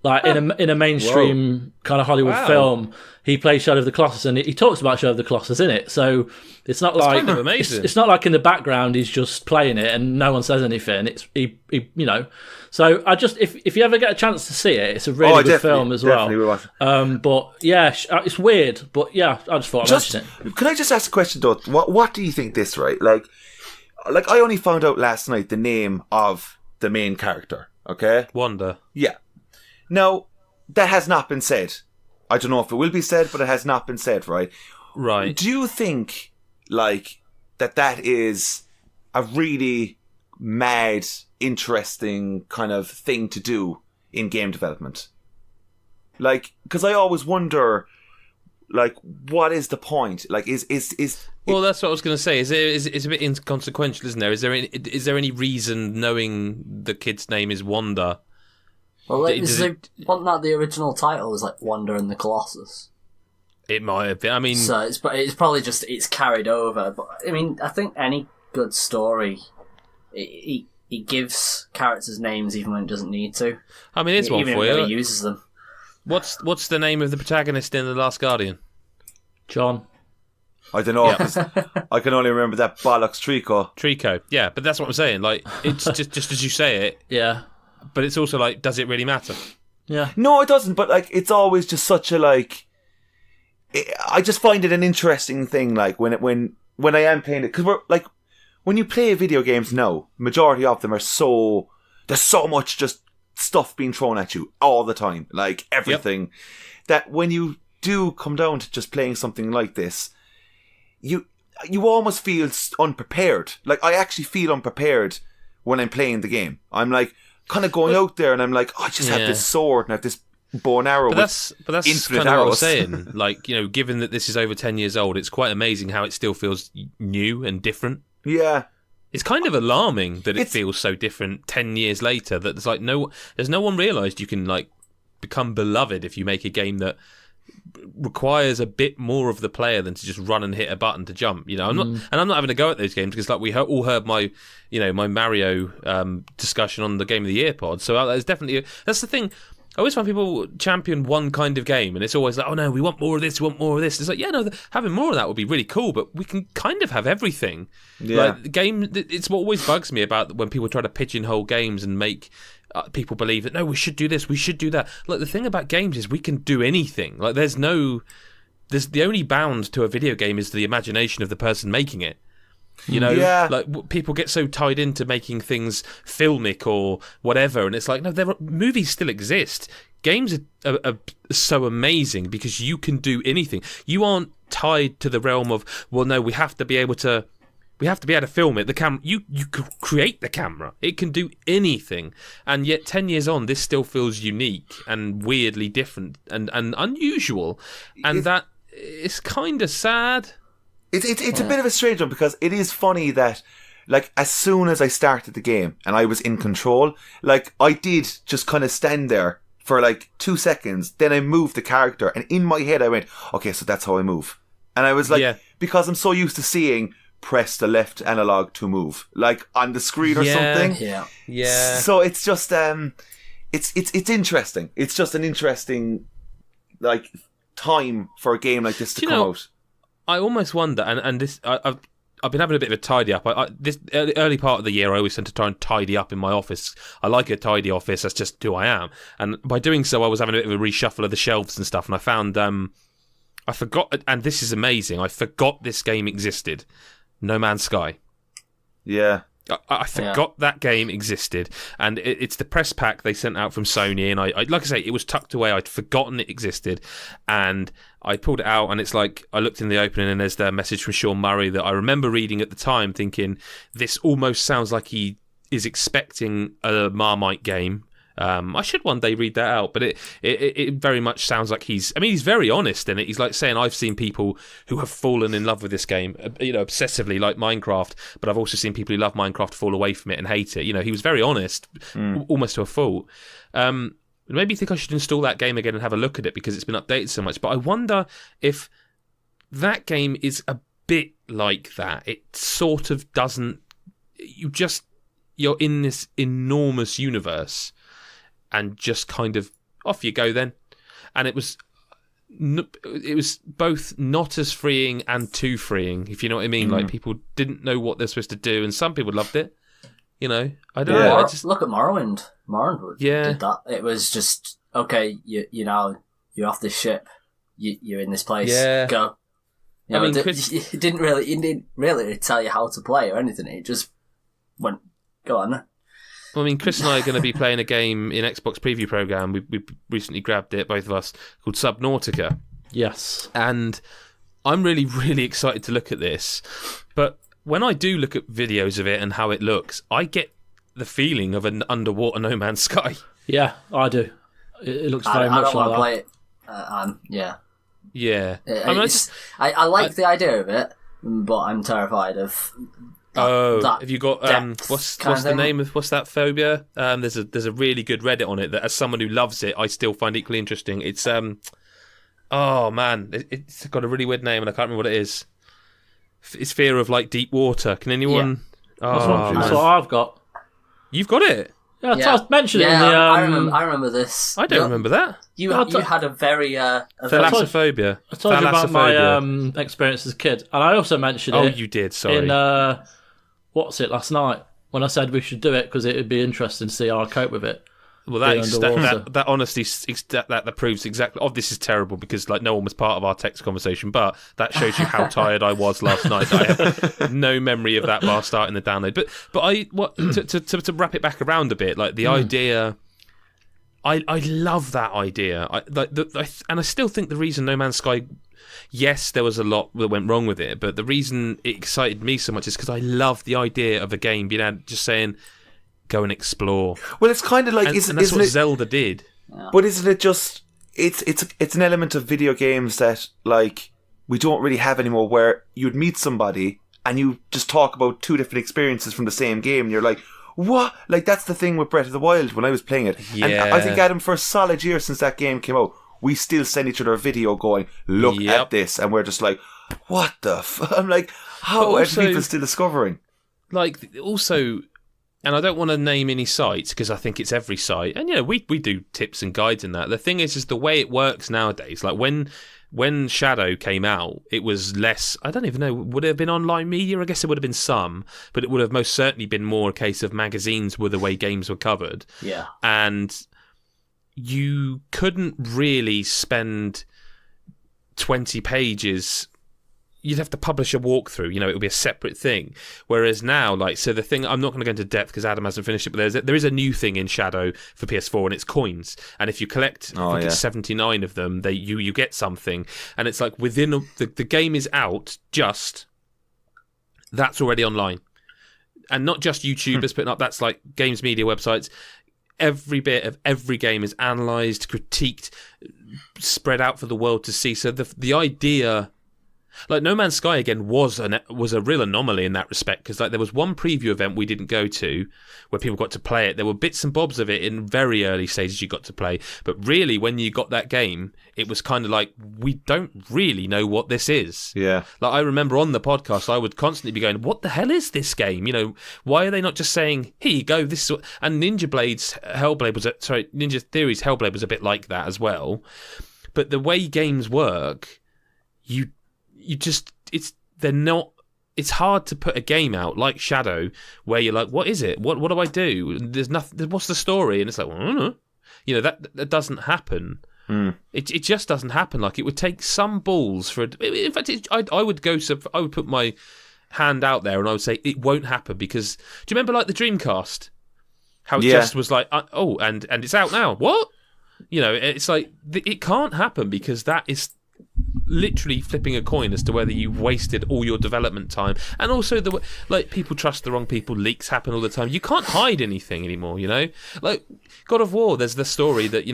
Like in a mainstream kind of Hollywood film, he plays Shadow of the Colossus, and he talks about Shadow of the Colossus in it. So it's not like kind of amazing. It's not like in the background he's just playing it and no one says anything. It's he So I just if you ever get a chance to see it, it's a really good film as well. But yeah, it's weird. But yeah, I just thought I'd mention it. Can I just ask a question though? What do you think this right? Like I only found out last night the name of the main character. Okay, Wanda. Yeah. Now, that has not been said. I don't know if it will be said, but it has not been said, right? Right. Do you think, like, that is a really mad, interesting kind of thing to do in game development? Like, because I always wonder, like, what is the point? Like, is well, that's what I was going to say. It's a bit inconsequential, isn't there? Is there any reason, knowing the kid's name is Wanda? Well, wasn't that the original title? Was like Wanda and the Colossus. It might have been. I mean, so it's probably just it's carried over. But I mean, I think any good story, it gives characters names even when it doesn't need to. I mean, here's one for you. Even when it uses them. What's the name of the protagonist in The Last Guardian? John. I don't know, because I can only remember that bollocks Trico. Trico, yeah, but that's what I'm saying. Like, it's just as you say it. Yeah. But it's also like, does it really matter? Yeah. No, it doesn't, but like, it's always just such a, like... I just find it an interesting thing, like, when I am playing it, because we're, like, when you play video games now, majority of them are so... There's so much just stuff being thrown at you all the time, like everything, that when you do come down to just playing something like this, you almost feel unprepared. Like, I actually feel unprepared when I'm playing the game. I'm like kind of going out there and I'm like, I just have this sword and I have this bow and arrow. But that's kind of what I was saying. Like, you know, given that this is over 10 years old, it's quite amazing how it still feels new and different. Yeah. It's kind of alarming that it feels so different 10 years later, that there's no one realised you can, like, become beloved if you make a game that requires a bit more of the player than to just run and hit a button to jump. You know, I'm not having a go at those games, because like we all heard my Mario discussion on the Game of the Year pod. So there's definitely that's the thing. I always find people champion one kind of game, and it's always like, oh no, we want more of this, we want more of this. It's like, yeah, no, having more of that would be really cool, but we can kind of have everything. Yeah. Like, the game, it's what always bugs me about when people try to pigeonhole games and make people believe that, no, we should do this, we should do that. Like, the thing about games is we can do anything. Like, there's the only bound to a video game is the imagination of the person making it. You know, like, people get so tied into making things filmic or whatever, and it's like, no, movies still exist. Games are so amazing because you can do anything. You aren't tied to the realm of, well, no, we have to be able to film it. The camera, you create the camera. It can do anything, and yet 10 years on, this still feels unique and weirdly different and unusual, and that is kind of sad. It's a bit of a strange one, because it is funny that, like, as soon as I started the game and I was in control, like, I did just kind of stand there for like 2 seconds, then I moved the character, and in my head I went, okay, so that's how I move. And I was like, because I'm so used to seeing press the left analog to move, like on the screen or something. Yeah. So it's just it's interesting. It's just an interesting, like, time for a game like this to come out. I almost wonder, and this, I've been having a bit of a tidy up. This early part of the year, I always tend to try and tidy up in my office. I like a tidy office. That's just who I am. And by doing so, I was having a bit of a reshuffle of the shelves and stuff. And I found, I forgot, and this is amazing, I forgot this game existed. No Man's Sky. Yeah. I forgot that game existed, and it's the press pack they sent out from Sony, and I like I say, it was tucked away. I'd forgotten it existed, and I pulled it out, and it's like, I looked in the opening, and there's the message from Sean Murray that I remember reading at the time, thinking, this almost sounds like he is expecting a Marmite game. I should one day read that out, but it very much sounds like he's very honest in it. He's like saying, I've seen people who have fallen in love with this game, you know, obsessively, like Minecraft, but I've also seen people who love Minecraft fall away from it and hate it. You know, he was very honest, almost to a fault. Maybe think I should install that game again and have a look at it, because it's been updated so much. But I wonder if that game is a bit like that. It sort of doesn't... You're in this enormous universe, and just kind of off you go then. And it was both not as freeing and too freeing, if you know what I mean. Like, people didn't know what they're supposed to do, and some people loved it. You know, I don't know. Look at Morrowind. Morrowind did that. It was just, okay, you're off this ship. You're in this place. Yeah. Go. You know, it didn't really tell you how to play or anything. It just went, go on. Well, I mean, Chris and I are going to be playing a game in Xbox Preview Program. We recently grabbed it, both of us, called Subnautica. Yes. And I'm really, really excited to look at this. But when I do look at videos of it and how it looks, I get the feeling of an underwater No Man's Sky. Yeah, I do. It looks very much like that. I don't want to play it. Yeah. I like the idea of it, but I'm terrified of. Have you got what's the name of what's that phobia? There's a really good Reddit on it that, as someone who loves it, I still find equally interesting. It's oh man, it's got a really weird name and I can't remember what it is. It's fear of like deep water. Can anyone? Yeah. That's what I've got. You've got it. Yeah, I mentioned it in the. I remember this. I don't remember that. You had a very thalassophobia. I told you about my experience as a kid, and I also mentioned it. Oh, you did. Sorry. In last night when I said we should do it because it would be interesting to see how I cope with it. Well, that honestly that proves exactly. Oh, this is terrible because like no one was part of our text conversation, but that shows you how tired I was last night. I have no memory of that while starting the download. But to wrap it back around a bit, like the idea. I love that idea. And I still think the reason No Man's Sky. Yes, there was a lot that went wrong with it, but the reason it excited me so much is because I love the idea of a game being able just saying. Go and explore. Well, it's kind of like, and that's what Zelda did. But isn't it just? It's an element of video games that like we don't really have anymore. Where you'd meet somebody and you just talk about two different experiences from the same game, and you're like, what? Like that's the thing with Breath of the Wild when I was playing it. Yeah. And I think Adam, for a solid year since that game came out, we still send each other a video going, look at this, and we're just like, what the? I'm like, how are people still discovering? Like also. And I don't want to name any sites because I think it's every site. And, we do tips and guides in that. The thing is the way it works nowadays. Like when Shadow came out, it was less, I don't even know, would it have been online media? I guess it would have been some, but it would have most certainly been more a case of magazines were the way games were covered. Yeah. And you couldn't really spend 20 pages... You'd have to publish a walkthrough, it would be a separate thing. Whereas now, the thing, I'm not going to go into depth because Adam hasn't finished it, but there is a new thing in Shadow for PS4 and it's coins. And if you collect, it's 79 of them, you get something. And it's like within, the game is out, that's already online. And not just YouTubers putting up, that's like games media websites. Every bit of every game is analysed, critiqued, spread out for the world to see. So the idea... Like No Man's Sky again was a real anomaly in that respect because there was one preview event we didn't go to where people got to play it. There were bits and bobs of it in very early stages you got to play, but really when you got that game, it was kind of like we don't really know what this is. Yeah. Like I remember on the podcast, I would constantly be going, "What the hell is this game? Why are they not just saying here you go? This is..." And Ninja Theory's Hellblade was a bit like that as well. But the way games work, it's hard to put a game out like Shadow where you're like, what is it? What do I do? There's nothing. What's the story? And it's like, well, I don't know. That doesn't happen. It just doesn't happen. Like it would take some balls for it. In fact, I would put my hand out there and I would say it won't happen because do you remember like the Dreamcast? How it just was like, and it's out now. What? It's like it can't happen because that is literally flipping a coin as to whether you've wasted all your development time. And also people trust the wrong people, leaks happen all the time. You can't hide anything anymore, like God of War, there's the story that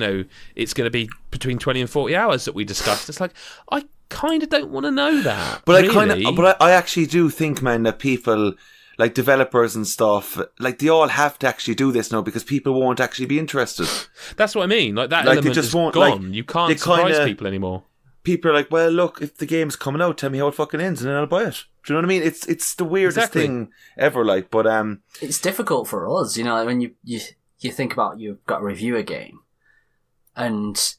it's going to be between 20 and 40 hours that we discussed. It's like I kind of don't want to know that, but I actually do think, man, that people like developers and stuff, like they all have to actually do this now because people won't actually be interested. That's what I mean, like that element is gone. You can't surprise people anymore. People are like, well, look, if the game's coming out, tell me how it fucking ends and then I'll buy it. Do you know what I mean? It's the weirdest thing ever, like, but... It's difficult for us, when you think about you've got to review a game and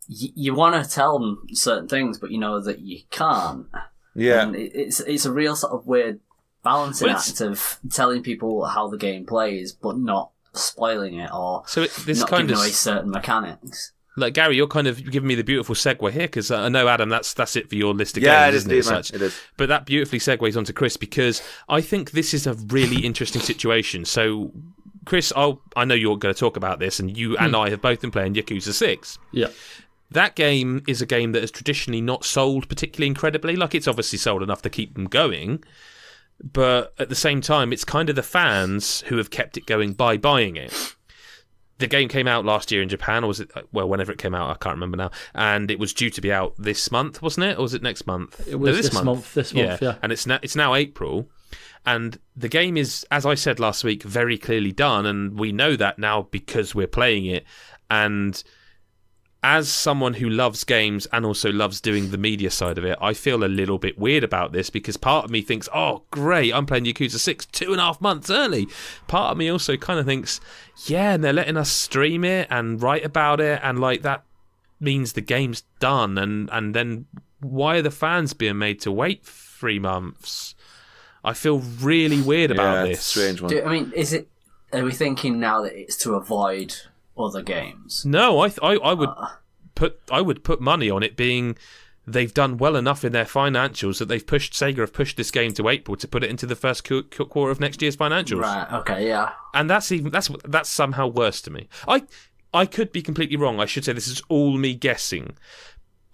you want to tell them certain things, but you know that you can't. Yeah. And it's a real sort of weird balancing act of telling people how the game plays, but not spoiling it or not giving away certain mechanics. Like Gary, you're kind of giving me the beautiful segue here because I know Adam, that's it for your list of games, isn't it? It is. But that beautifully segues onto Chris because I think this is a really interesting situation. So, Chris, I know you're going to talk about this, and you and I have both been playing Yakuza 6. Yeah. That game is a game that has traditionally not sold particularly incredibly. Like it's obviously sold enough to keep them going, but at the same time, it's kind of the fans who have kept it going by buying it. the game came out last year in Japan, or was it, well, whenever it came out, I can't remember now, and it was due to be out this month, wasn't it? Or was it next month? It was this month, yeah. And it's now April, and the game is, as I said last week, very clearly done, and we know that now because we're playing it. And as someone who loves games and also loves doing the media side of it, I feel a little bit weird about this, because part of me thinks, oh, great, I'm playing Yakuza 6 2.5 months early. Part of me also kind of thinks, yeah, and they're letting us stream it and write about it, and like that means the game's done, and then why are the fans being made to wait 3 months? I feel really weird about this. It's a strange one. I mean, are we thinking now that it's to avoid other games? No, I would put money on it being they've done well enough in their financials that Sega have pushed this game to April to put it into the first quarter of next year's financials. Right. Okay. Yeah. And that's somehow worse to me. I could be completely wrong. I should say this is all me guessing.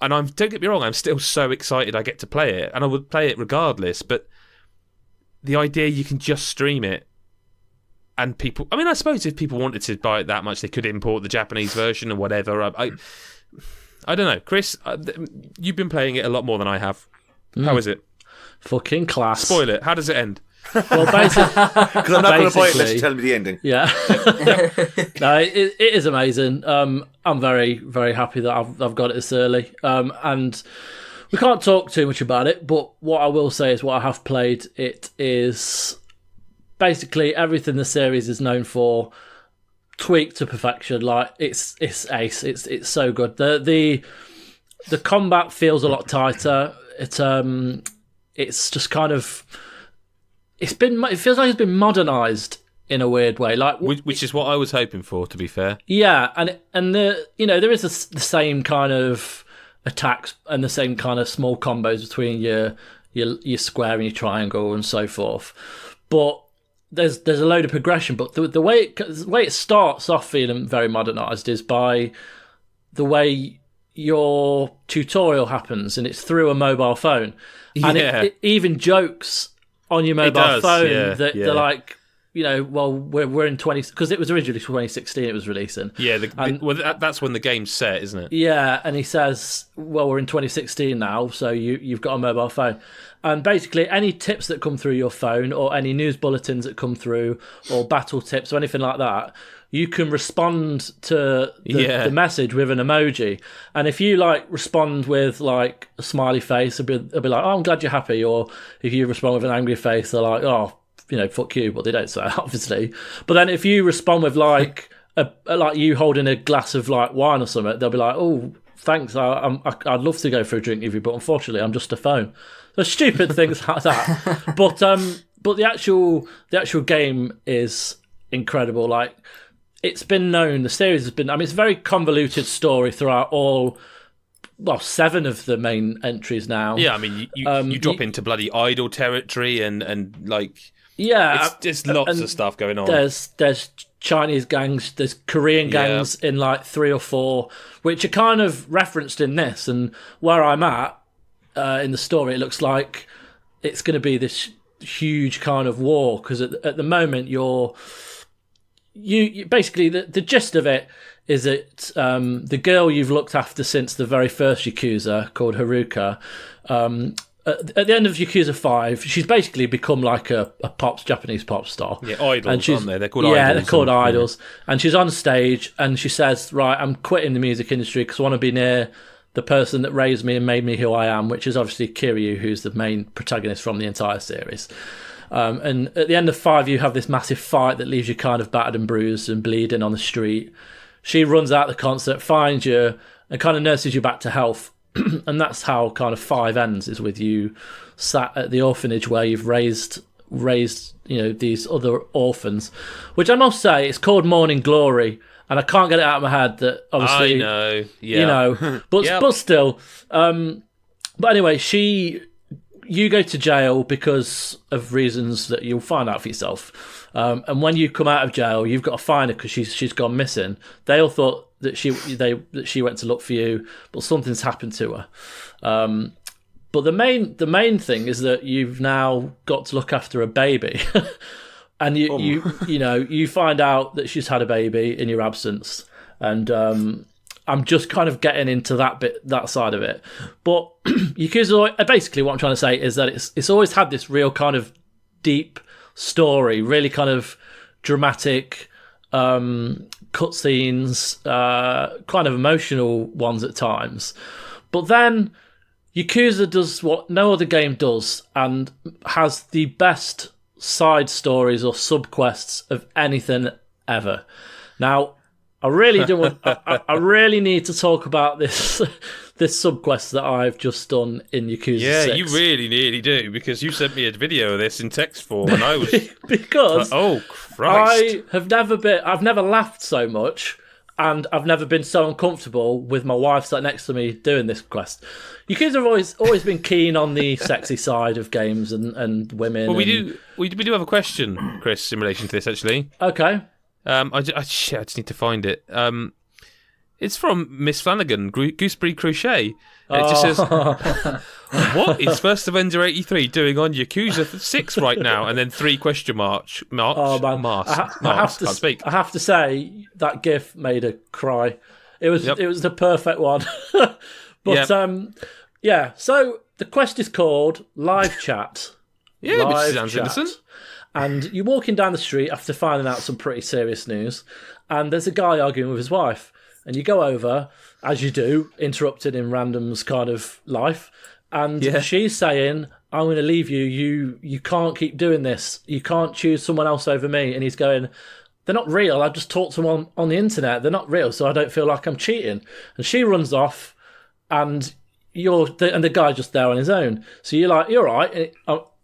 And don't get me wrong, I'm still so excited I get to play it, and I would play it regardless. But the idea you can just stream it. And people, I mean, I suppose if people wanted to buy it that much, they could import the Japanese version or whatever. I don't know. Chris, you've been playing it a lot more than I have. How is it? Fucking class. Spoil it. How does it end? Well, basically... Because I'm not going to buy it unless you tell me the ending. Yeah. No, it is amazing. I'm very, very happy that I've got it this early. And we can't talk too much about it, but what I will say is what I have played, it is... basically everything the series is known for, tweaked to perfection. Like it's ace. It's so good. The combat feels a lot tighter. It's just kind of it feels like it's been modernized in a weird way. Like which is what I was hoping for, to be fair. Yeah, and there is the same kind of attacks and the same kind of small combos between your square and your triangle and so forth, but there's a load of progression. But the way it starts off feeling very modernised is by the way your tutorial happens, and it's through a mobile phone, and it even jokes on your mobile phone that they're like, well, we're in 20, because it was originally 2016 it was releasing. Yeah, that's when the game's set, isn't it? Yeah, and he says, well, we're in 2016 now, so you've got a mobile phone. And basically, any tips that come through your phone, or any news bulletins that come through, or battle tips, or anything like that, you can respond to the message with an emoji. And if you respond with a smiley face, it'll be like, oh, I'm glad you're happy. Or if you respond with an angry face, they're like, oh, fuck you. But they don't say, obviously. But then if you respond with like you holding a glass of wine or something, they'll be like, oh, thanks. I'd love to go for a drink with you, but unfortunately, I'm just a phone. So stupid things like that. But the actual game is incredible. It's been known, the series has been, it's a very convoluted story throughout 7 of the main entries now. Yeah, you drop into bloody idol territory and yeah, it's just lots of stuff going on. There's Chinese gangs, there's Korean gangs in 3 or 4, which are kind of referenced in this. And where I'm at in the story, it looks like it's going to be this huge kind of war, because at the moment you basically the gist of it is that the girl you've looked after since the very first Yakuza, called Haruka, at the end of Yakuza 5, she's basically become like a Japanese pop star. Yeah, idols, aren't they? They're called idols. Yeah, they're called idols. And she's on stage and she says, right, I'm quitting the music industry because I want to be near the person that raised me and made me who I am, which is obviously Kiryu, who's the main protagonist from the entire series. And at the end of 5, you have this massive fight that leaves you kind of battered and bruised and bleeding on the street. She runs out the concert, finds you, and kind of nurses you back to health. And that's how kind of 5 ends, is with you sat at the orphanage where you've raised these other orphans, which I must say, it's called Morning Glory, and I can't get it out of my head that obviously I know, yeah. But yep. But still, but anyway, you go to jail because of reasons that you'll find out for yourself. And when you come out of jail, you've got to find her because she's gone missing. They all thought that she went to look for you, but something's happened to her. But the main thing is that you've now got to look after a baby. and you find out that she's had a baby in your absence, and I'm just kind of getting into that side of it. But Yakuza, basically what I'm trying to say is that it's always had this real kind of deep story, really kind of dramatic cutscenes, kind of emotional ones at times. But then Yakuza does what no other game does and has the best side stories or sub-quests of anything ever. Now, I really do want. I really need to talk about this subquest that I've just done in Yakuza 6. Yeah, you really nearly do, because you sent me a video of this in text form, and I was because oh Christ! I've never laughed so much, and I've never been so uncomfortable with my wife sat next to me doing this quest. Yakuza have always been keen on the sexy side of games and women. Well, we do have a question, Chris, in relation to this actually. Okay. I just need to find it. It's from Miss Flanagan, Gooseberry Crochet. And it just says, "What is First Avenger 83 doing on Yakuza 6 right now?" And then 3 question marks. Oh man, Can't speak. I have to say that GIF made her cry. It was the perfect one. But yeah. So the quest is called Live Chat. Yeah, which sounds innocent. And you're walking down the street after finding out some pretty serious news, and there's a guy arguing with his wife. And you go over, as you do, interrupted in random's kind of life, and she's saying, "I'm going to leave you. You can't keep doing this. You can't choose someone else over me." And he's going, "They're not real. I just talked to them on the internet. They're not real, so I don't feel like I'm cheating." And she runs off, and the guy's just there on his own. So you're like, "You're right."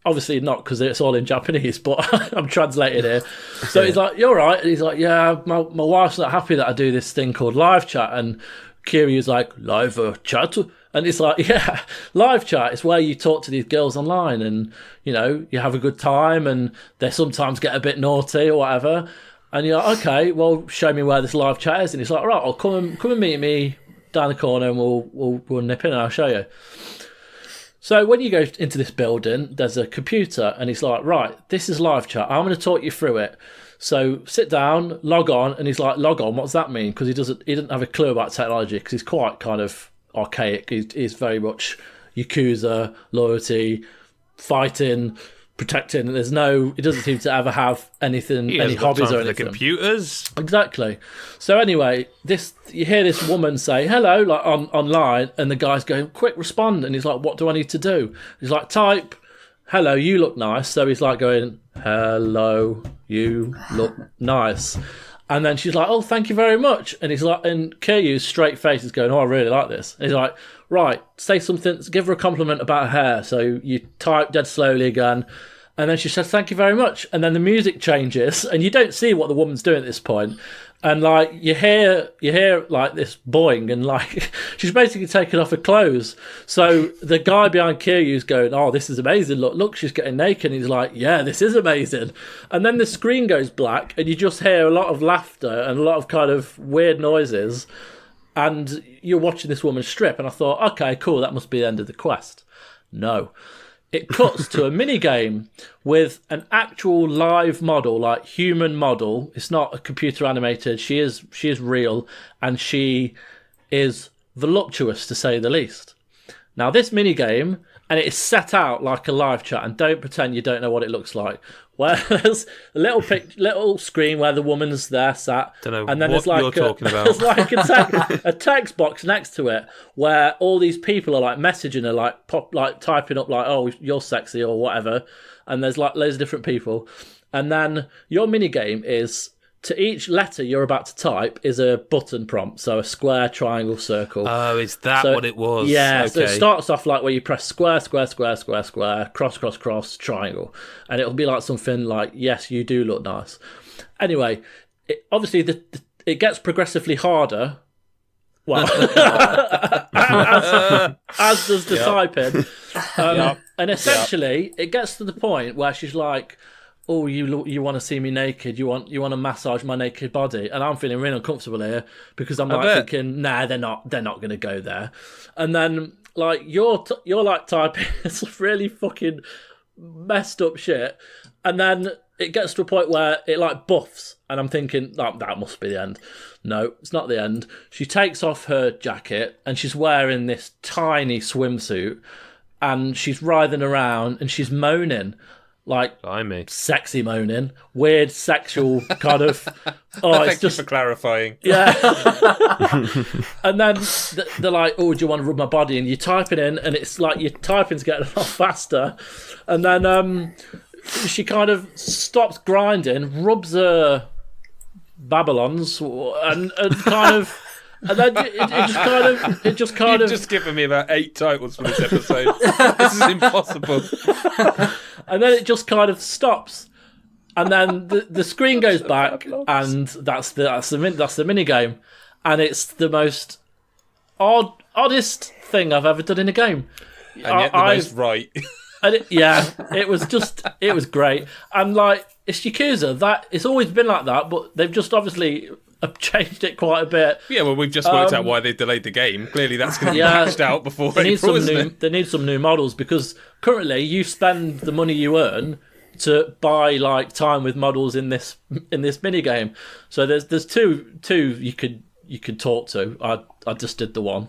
Obviously not, because it's all in Japanese, but I'm translating here. So he's like, "You're right." And he's like, "Yeah, my wife's not happy that I do this thing called live chat." And Kiryu's like, "Live chat?" And it's like, "Yeah, live chat is where you talk to these girls online and, you have a good time, and they sometimes get a bit naughty or whatever." And you're like, "Okay, well, show me where this live chat is." And he's like, "Right, I'll come and meet me down the corner and we'll nip in and I'll show you." So when you go into this building, there's a computer, and he's like, "Right, this is live chat. I'm going to talk you through it. So sit down, log on." And he's like, "Log on? What's that mean?" Because he didn't have a clue about technology, because he's quite kind of archaic. He's very much Yakuza, loyalty, fighting, protecting. He doesn't seem to ever have any hobbies or anything. The computers. Exactly. So anyway, you hear this woman say hello, like online, and the guy's going, "Quick, respond." And he's like, "What do I need to do?" He's like, "Type, 'Hello, you look nice.'" So he's like going, "Hello, you look nice." And then she's like, "Oh, thank you very much." And he's like, and Kiryu's straight face is going, "Oh, I really like this." And he's like, "Right, say something, give her a compliment about her hair." So you type dead slowly again. And then she said, "Thank you very much." And then the music changes, and you don't see what the woman's doing at this point. And like you hear like this boing, and like she's basically taken off her clothes. So the guy behind Kiryu's going, "Oh, this is amazing. Look, she's getting naked." And he's like, "Yeah, this is amazing." And then the screen goes black, and you just hear a lot of laughter and a lot of kind of weird noises. And you're watching this woman strip, and I thought, okay, cool, that must be the end of the quest. No. It cuts to a mini game with an actual live model, like human model. It's not a computer animated. She is real, and she is voluptuous, to say the least. Now, this mini game, and it is set out like a live chat, and don't pretend you don't know what it looks like. Where there's a little screen where the woman's there sat, don't know and then what you're talking about. There's like a text box next to it where all these people are like messaging her, like typing up like, "Oh, you're sexy" or whatever. And there's like loads of different people, and then your mini game is, to each letter you're about to type is a button prompt, so a square, triangle, circle. Oh, is that what it was? Yeah, okay. So it starts off like where you press square, square, square, square, square, cross, cross, cross, triangle. And it'll be like something like, "Yes, you do look nice." Anyway, obviously it gets progressively harder. Well, as does the typing. And essentially, it gets to the point where she's like, "Oh, you want to see me naked? You want to massage my naked body?" And I'm feeling really uncomfortable here, because I'm like thinking, "Nah, they're not going to go there." And then like you're like typing it's really fucking messed up shit, and then it gets to a point where it like buffs, and I'm thinking, that must be the end. No, it's not the end. She takes off her jacket and she's wearing this tiny swimsuit, and she's writhing around and she's moaning. Like, sexy moaning, weird sexual kind of. Thank you for clarifying. Yeah. And then they're like, "Oh, do you want to rub my body?" And you type it in, and it's like your typing's getting a lot faster. And then she kind of stops grinding, rubs her Babylons, and kind of. And then it just kind of. You've just given me about 8 titles for this episode. This is impossible. And then it just kind of stops, and then the screen goes back, and that's the mini game, and it's the most oddest thing I've ever done in a game. And yet the most right. And it was great, and like it's Yakuza. It's always been like that, but they've just obviously have changed it quite a bit. Yeah, well, we've just worked out why they delayed the game. Clearly, that's going to be patched out before April, isn't it? They need some new models, because currently you spend the money you earn to buy like time with models in this mini game. So there's two you could talk to. I just did the one.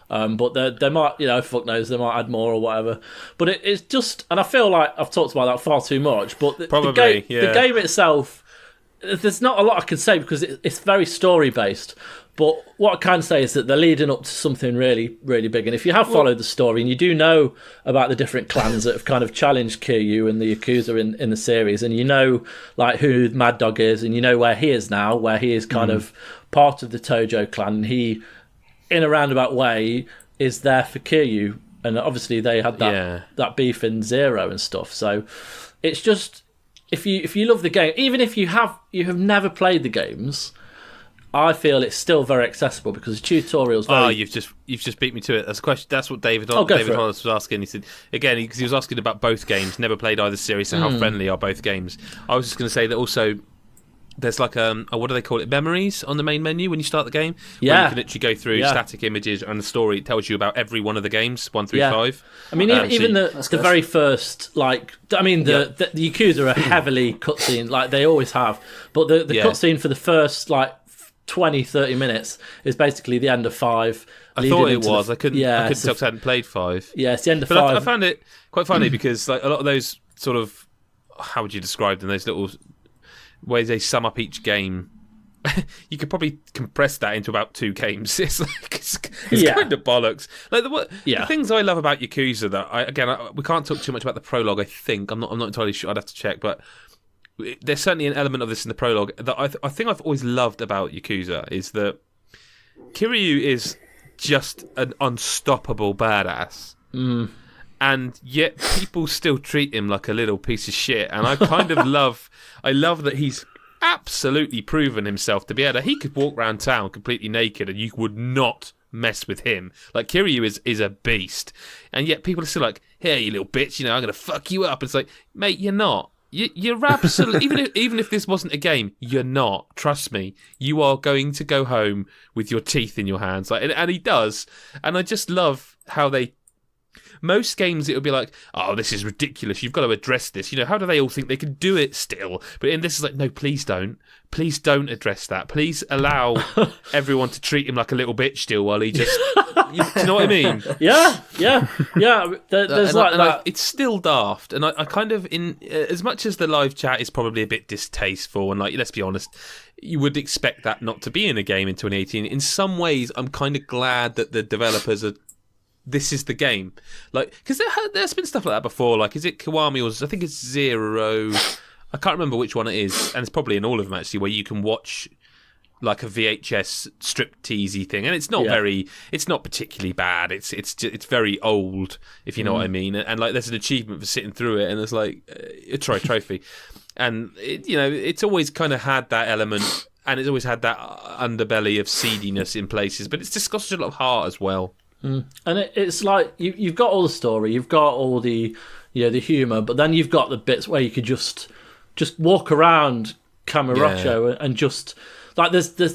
But they might, fuck knows, they might add more or whatever. But it's just, and I feel like I've talked about that far too much. But the game itself, there's not a lot I can say because it's very story based. But what I can say is that they're leading up to something really, really big. And if you have followed the story and you do know about the different clans that have kind of challenged Kiryu and the Yakuza in the series, and you know like who Mad Dog is, and you know where he is now, where he is kind of part of the Tojo clan, and he, in a roundabout way, is there for Kiryu. And obviously they had that beef in Zero and stuff. So it's just, if you love the game, even if you have never played the games, I feel it's still very accessible because the tutorials. You've just beat me to it. That's a question. That's what David Hollis was asking. He said again because he was asking about both games. Never played either series, so how friendly are both games? I was just going to say that also. There's like what do they call it? Memories on the main menu when you start the game. Yeah, where you can literally go through static images and the story tells you about every one of the games 1 through 5. I mean, even the very first, like, I mean, the Yakuza are heavily cutscene, like they always have. But the cutscene for the first like 20-30 minutes is basically the end of 5. I thought it was. I couldn't tell because I hadn't played 5. Yeah, it's the end of 5. But I found it quite funny because like a lot of those sort of, how would you describe them? Those little ways they sum up each game, you could probably compress that into about 2 games. It's like it's kind of bollocks. Like the things I love about Yakuza that we can't talk too much about the prologue. I think I'm not entirely sure. I'd have to check, but there's certainly an element of this in the prologue that I think I've always loved about Yakuza is that Kiryu is just an unstoppable badass. And yet people still treat him like a little piece of shit. And I kind of love that he's absolutely proven himself to be able to. He could walk around town completely naked and you would not mess with him. Like, Kiryu is a beast. And yet people are still like, hey, you little bitch, I'm going to fuck you up. It's like, mate, you're not. You're absolutely... even if this wasn't a game, you're not. Trust me. You are going to go home with your teeth in your hands. Like, and he does. And I just love how they... Most games, it would be like, oh, this is ridiculous. You've got to address this. How do they all think they can do it still? But in this, is like, no, please don't. Please don't address that. Please allow everyone to treat him like a little bitch still while he just... do you know what I mean? Yeah. There's that. It's still daft. And I kind of, as much as the live chat is probably a bit distasteful, and like, let's be honest, you would expect that not to be in a game in 2018. In some ways, I'm kind of glad that the developers are... This is the game, like, because there's been stuff like that before. Like, is it Kiwami or I think it's Zero? I can't remember which one it is, and it's probably in all of them actually, where you can watch like a VHS stripteasy thing, and it's not it's not particularly bad. It's very old, if you know what I mean. And like, there's an achievement for sitting through it, and it's like a trophy, and it's always kind of had that element, and it's always had that underbelly of seediness in places, but it's just got such a lot of heart as well. And it's like you've got all the story, you've got all the the humour, but then you've got the bits where you could just walk around Kamurocho and just like there's 2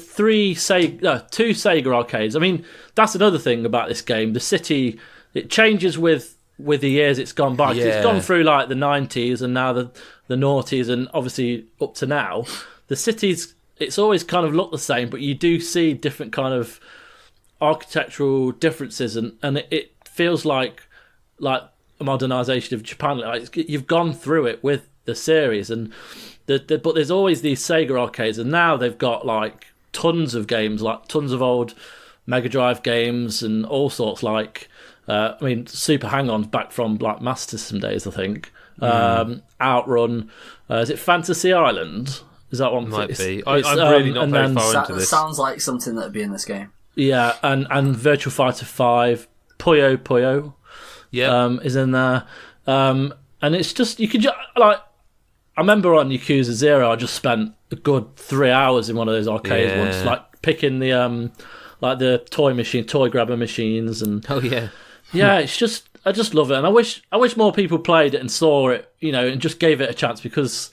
Sega arcades. I mean, that's another thing about this game. The city, it changes with with the years it's gone by. 'Cause it's gone through like the 90s and now the noughties and obviously up to now. The cities, it's always kind of looked the same, but you do see different kind of architectural differences, and it feels like a modernisation of Japan. Like you've gone through it with the series, and but there's always these Sega arcades, and now they've got like tons of games, like tons of old Mega Drive games and all sorts. Like Super Hang-On's back from like Master System days, I think. Outrun, is it Fantasy Island? Is that one? Might be. I'm really not very far into this. Sounds like something that'd be in this game. Yeah, and Virtua Fighter 5, Puyo is in there, and it's just you could just like. I remember on Yakuza 0, I just spent a good 3 hours in one of those arcades once, like picking the the toy grabber machines, and it's just I just love it, and I wish more people played it and saw it, and just gave it a chance, because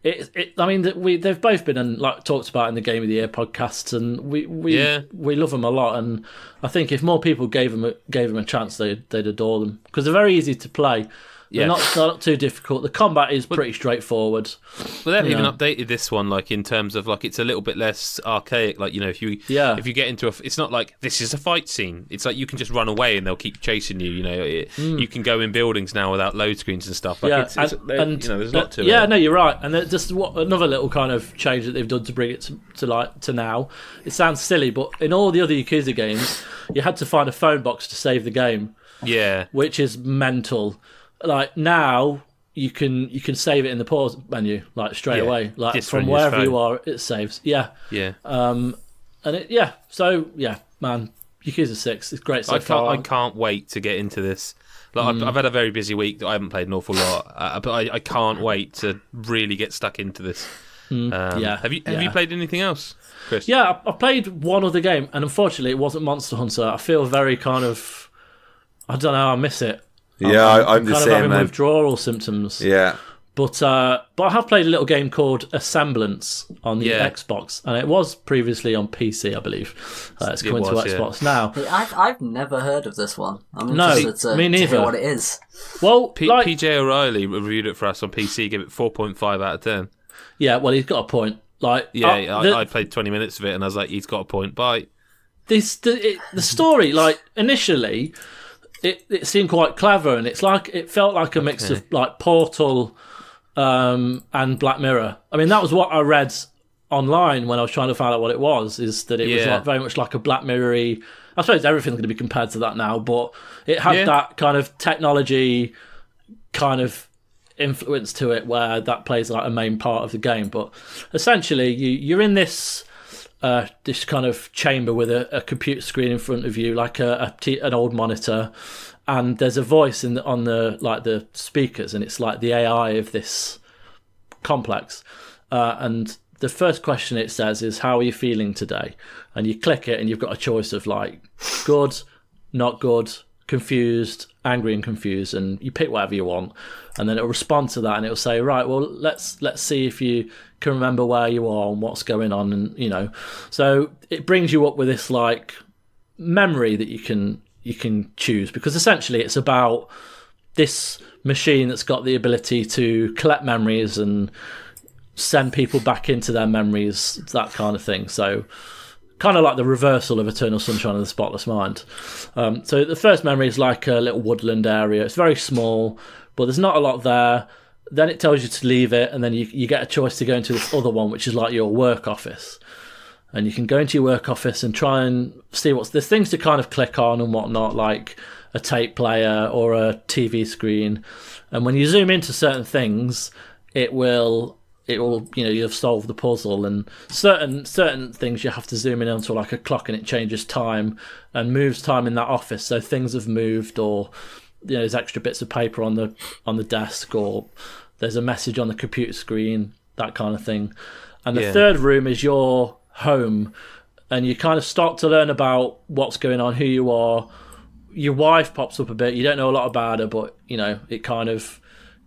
they've both been and like talked about in the Game of the Year podcasts, and we love them a lot, and I think if more people gave them a chance, they'd adore them, because they're very easy to play. They're not too difficult. The combat is pretty straightforward. Well, they've even updated this one, like in terms of like it's a little bit less archaic. Like if you get into it's not like this is a fight scene. It's like you can just run away and they'll keep chasing you. You can go in buildings now without load screens and stuff. Like there's a lot to it. Yeah, no, you're right. And just another little kind of change that they've done to bring it to now. It sounds silly, but in all the other Yakuza games, you had to find a phone box to save the game. Yeah, which is mental. Like now, you can save it in the pause menu, like straight away, like just from wherever you are, it saves. Yeah. Man, Yakuza 6 is great so far. I can't wait to get into this. Like I've had a very busy week that I haven't played an awful lot, but I can't wait to really get stuck into this. Have you played anything else, Chris? Yeah, I played one other game, and unfortunately, it wasn't Monster Hunter. I feel very kind of, I don't know, I miss it. Yeah, I'm the kind same, of having man. withdrawal symptoms. Yeah. But I have played a little game called Assemblance on the Xbox, and it was previously on PC, I believe. It's coming to Xbox now. I've never heard of this one. I'm interested me neither. To hear what it is. Well, PJ O'Reilly reviewed it for us on PC, gave it 4.5 out of 10. Yeah, well, he's got a point. I played 20 minutes of it, and I was like, he's got a point. Bye. The story, initially. It seemed quite clever, and it felt like a mix of like Portal and Black Mirror. I mean, that was what I read online when I was trying to find out what it was. Is that it was like very much like a Black Mirror-y. I suppose everything's going to be compared to that now, but it had that kind of technology kind of influence to it, where that plays like a main part of the game. But essentially, you're in this kind of chamber with a computer screen in front of you, like an old monitor, and there's a voice on the speakers, and it's like the AI of this complex. And the first question it says is, "How are you feeling today?" And you click it, and you've got a choice of like good, not good, confused, angry, and confused, and you pick whatever you want, and then it'll respond to that, and it'll say, "Right, well, let's see if you can remember where you are and what's going on," and so it brings you up with this like memory that you can choose, because essentially it's about this machine that's got the ability to collect memories and send people back into their memories, that kind of thing. So kind of like the reversal of Eternal Sunshine of the Spotless Mind. So the first memory is like a little woodland area. It's very small, but there's not a lot there. Then it tells you to leave it, and then you get a choice to go into this other one, which is like your work office. And you can go into your work office and try and see there's things to kind of click on and whatnot, like a tape player or a TV screen. And when you zoom into certain things, it will you've solved the puzzle, and certain things you have to zoom in onto, like a clock, and it changes time and moves time in that office. So things have moved, or there's extra bits of paper on the desk, or there's a message on the computer screen, that kind of thing. And the third room is your home, and you kind of start to learn about what's going on, who you are. Your wife pops up a bit. You don't know a lot about her, but it kind of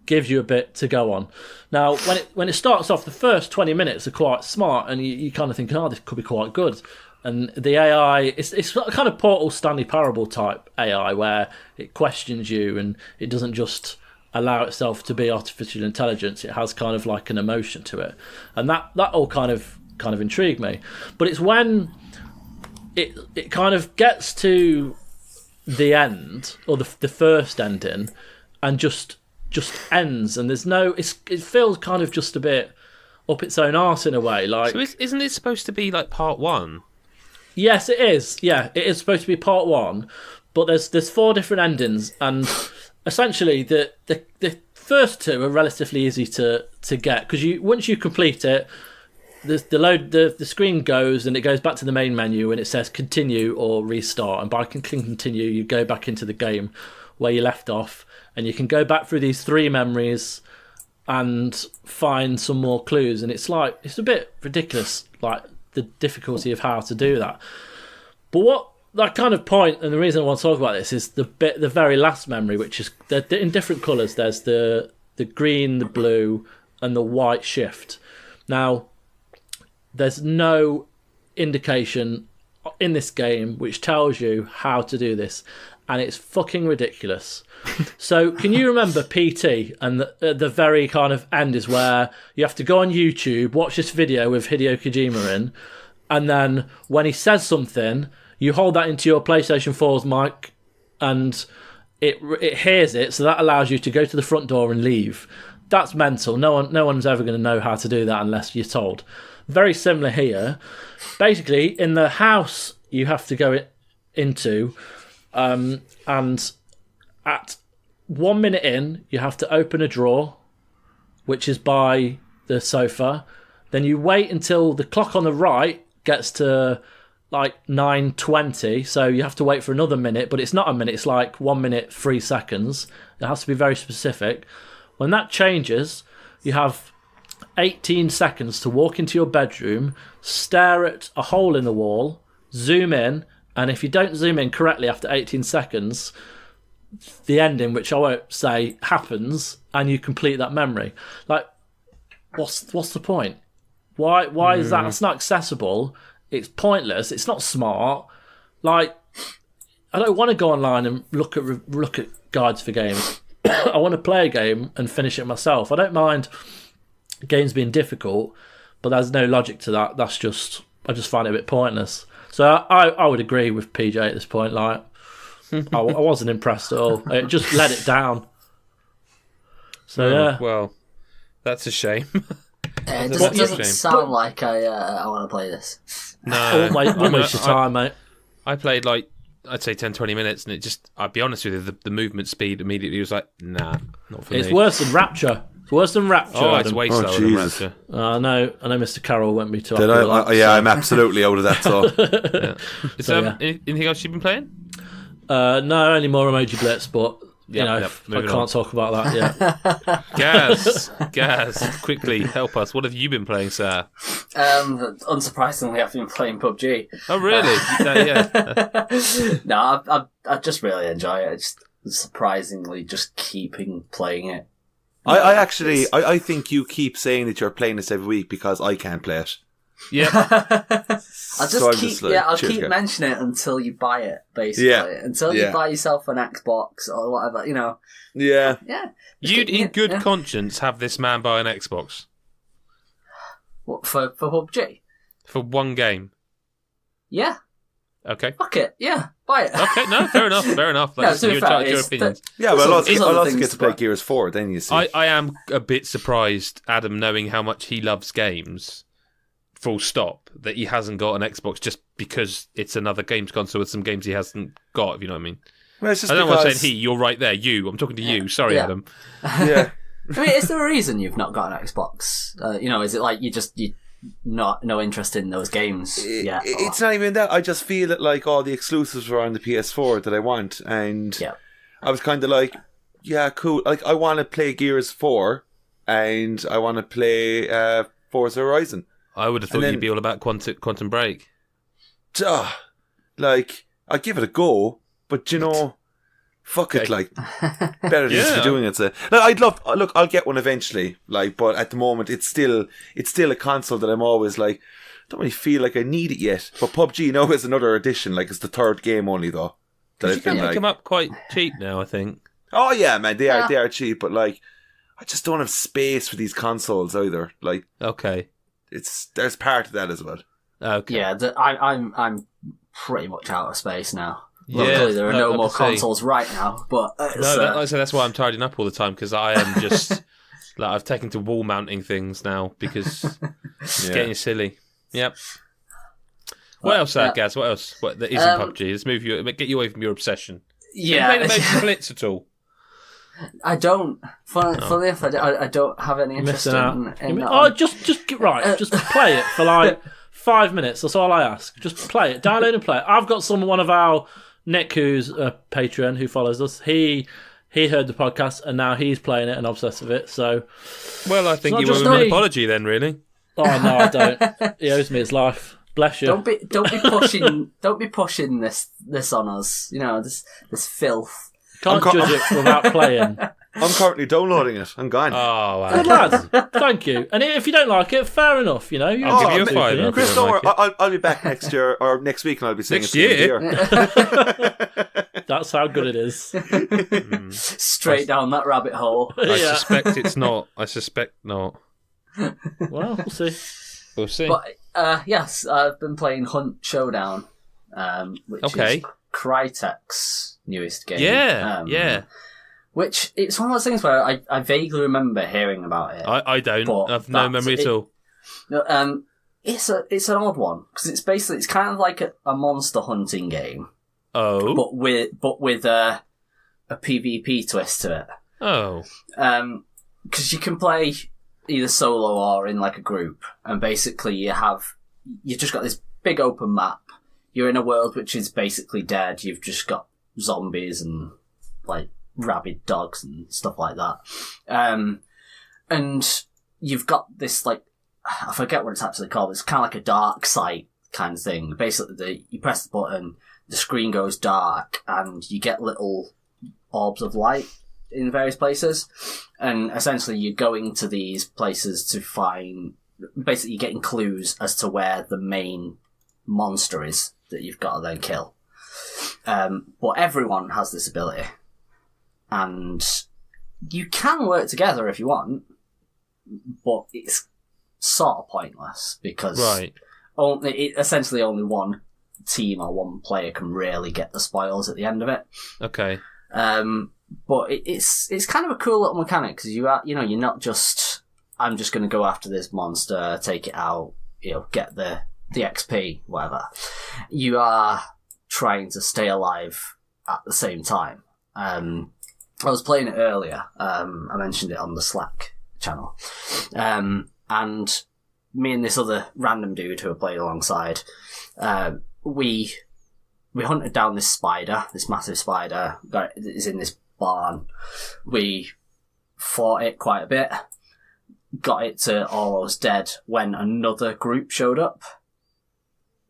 gives you a bit to go on. Now, when it starts off, the first 20 minutes are quite smart, and you kind of think, oh, this could be quite good. And the AI, it's kind of Portal Stanley Parable type AI where it questions you and it doesn't just allow itself to be artificial intelligence. It has kind of like an emotion to it, and that all kind of intrigued me. But it's when it kind of gets to the end or the first ending and just ends, and there's no. It feels kind of just a bit up its own arse in a way. Like, so isn't it supposed to be like part one? Yes, it is. Yeah, it is supposed to be part one, but there's 4 different endings, and essentially the first 2 are relatively easy to get because once you complete it, the screen goes and it goes back to the main menu and it says continue or restart, and by clicking continue you go back into the game where you left off, and you can go back through these 3 memories and find some more clues, and it's a bit ridiculous, like the difficulty of how to do that. But what that kind of point, and the reason I want to talk about this is the very last memory, which is they're in different colours. There's the green, the blue, and the white shift. Now, there's no indication in this game which tells you how to do this, and it's fucking ridiculous. So, can you remember PT? And the very kind of end is where you have to go on YouTube, watch this video with Hideo Kojima in, and then when he says something, you hold that into your PlayStation 4's mic, and it hears it, so that allows you to go to the front door and leave. That's mental. No one's ever going to know how to do that unless you're told. Very similar here. Basically, in the house you have to go into, and at 1 minute in, you have to open a drawer, which is by the sofa. Then you wait until the clock on the right gets to like 9:20, so you have to wait for another minute, but it's not a minute, it's like 1 minute 3 seconds. It has to be very specific. When that changes, you have 18 seconds to walk into your bedroom, stare at a hole in the wall, zoom in, and if you don't zoom in correctly after 18 seconds, the ending, which I won't say, happens, and you complete that memory. Like, what's the point? Why is that? It's not accessible. It's pointless. It's not smart. Like, I don't want to go online and look at guides for games. I want to play a game and finish it myself. I don't mind games being difficult, but there's no logic to that. I just find it a bit pointless. So I would agree with PJ at this point. Like, I wasn't impressed at all. It just let it down. So yeah. Well, that's a shame. It doesn't sound like I want to play this. No, don't waste your time, mate. I played like, I'd say 10-20 minutes, and it just, I'll be honest with you, the movement speed immediately was like, nah, not for me. It's worse than Rapture. It's worse than Rapture. Oh, it's way slower than Rapture. I know Mr. Carroll went me to. I'm absolutely out of that. So, yeah. Anything else you've been playing? No, only more Emoji Blitz, but I can't talk about that yet. Gaz, quickly help us. What have you been playing, sir? Unsurprisingly, I've been playing PUBG. Oh, really? Yeah. No, I just really enjoy it. It's surprisingly just keeping playing it. I think you keep saying that you're playing this every week because I can't play it. Yeah. I'll keep mentioning it until you buy it, basically. Yeah. Until you buy yourself an Xbox or whatever, Yeah. Yeah. You'd in good conscience have this man buy an Xbox. What, for PUBG? For one game. Yeah. Okay. Fuck it. Yeah. Buy it. Okay, no, fair enough. No, your opinions. Yeah, but I'll get to play Gears 4, then you see. I am a bit surprised, Adam, knowing how much he loves games, full stop, that he hasn't got an Xbox just because it's another games console with some games he hasn't got, if you know what I mean. Well, it's just I don't want to say he, you're right there. You, I'm talking to you. Sorry, Adam. Yeah. I mean, is there a reason you've not got an Xbox? Is it like you no interest in those games yet? It's not even that. I just feel that like all the exclusives were on the PS4 that I want, and I was kind of like, yeah, cool. Like, I want to play Gears 4, and I want to play Forza Horizon. I would have thought you'd be all about Quantum Break. Like, I'd give it a go, but fuck it, like, better than doing it. So, like, I'll get one eventually, like, but at the moment, it's still a console that I'm always like, don't really feel like I need it yet. But PUBG now is another edition. Like, it's the third game only, though. That you can pick them up quite cheap now, I think. Oh, yeah, man. They are cheap. But, like, I just don't have space for these consoles either. Like, okay. There's part of that as well. Okay. Yeah, I'm pretty much out of space now. Yeah, luckily, there are no more consoles right now. But that's why I'm tidying up all the time, because I am just like I've taken to wall mounting things now because it's getting silly. Yep. What else, Gaz? What else? What that isn't PUBG? Let's get you away from your obsession. Yeah. Have you played Emotion Blitz at all? I don't. Funny enough, I don't have any interest in that. Just play it for like 5 minutes. That's all I ask. Just play it. Download and play it. I've got one of our Nick, who's a Patreon who follows us. He heard the podcast and now he's playing it and obsessed with it. So, well, I think you owe an apology then, really. Oh no, I don't. He owes me his life. Bless you. Don't be pushing this on us. You know, this filth. Can't judge it without playing. I'm currently downloading it. I'm gone. Oh, wow. Good lad. Thank you. And if you don't like it, fair enough. You know, I'll give you a $5. Chris, don't worry. I'll be back next year or next week, and I'll be saying next year. That's how good it is. Straight down that rabbit hole. I suspect it's not. I suspect not. Well, we'll see. We'll see. But yes, I've been playing Hunt Showdown, which is Crytek's newest game. Yeah. Which, it's one of those things where I vaguely remember hearing about it. I don't. I've no memory at all. No, it's an odd one, because it's kind of like a monster hunting game. Oh. But with a PvP twist to it. Oh. Because you can play either solo or in like a group, and basically you've just got this big open map. You're in a world which is basically dead. You've just got zombies and like rabid dogs and stuff like that. And you've got this, like, I forget what it's actually called. It's kind of like a dark sight kind of thing. Basically, you press the button, the screen goes dark, and you get little orbs of light in various places. And essentially, you're going to these places to find, basically, you're getting clues as to where the main monster is that you've got to then kill. But everyone has this ability. And you can work together if you want, but it's sort of pointless because essentially only one team or one player can really get the spoils at the end of it. Okay. But it's kind of a cool little mechanic because you're not just, I'm just going to go after this monster, take it out, get the XP, whatever. You are trying to stay alive at the same time. I was playing it earlier. I mentioned it on the Slack channel. And me and this other random dude who I played alongside, we hunted down this spider, this massive spider that is in this barn. We fought it quite a bit, got it to almost dead when another group showed up.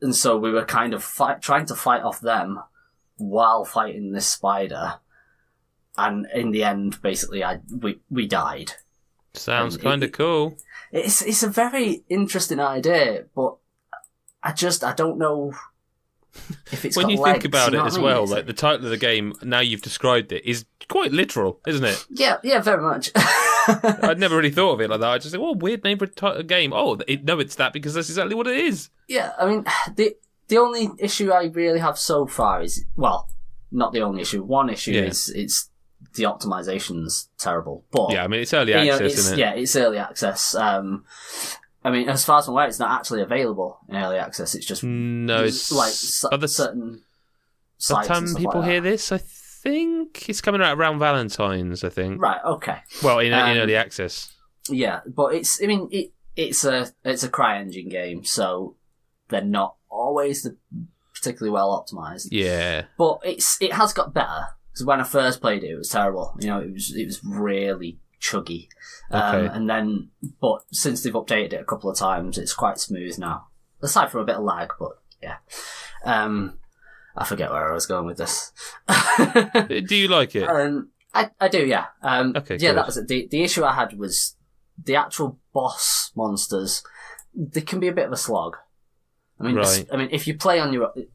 And so we were kind of trying to fight off them while fighting this spider. And in the end, basically, we died. Sounds kind of cool. It's a very interesting idea, but I don't know if it's when got you legs, think about you know it as well. Like the title of the game, now you've described it, is quite literal, isn't it? Yeah, very much. I'd never really thought of it like that. I just think, weird name for a game. Oh, no, it's that because that's exactly what it is. Yeah, I mean, the only issue I really have so far is, well, not the only issue. One issue is it's the optimization's terrible. But yeah, I mean, it's early access, isn't it? Yeah, it's early access. I mean, as far as I'm aware, it's not actually available in early access. It's just it's like certain sites. By the time people hear this, I think it's coming out around Valentine's. I think. Right. Okay. Well, in early access. Yeah, but it's a CryEngine game, so they're not always particularly well optimized. Yeah. But it has got better. Because when I first played it, it was terrible. It was really chuggy. Okay. But since they've updated it a couple of times, it's quite smooth now. Aside from a bit of lag, but yeah. I forget where I was going with this. Do you like it? I do, yeah. Okay. Yeah, that was it. The issue I had was the actual boss monsters. They can be a bit of a slog. I mean, if you play on your own,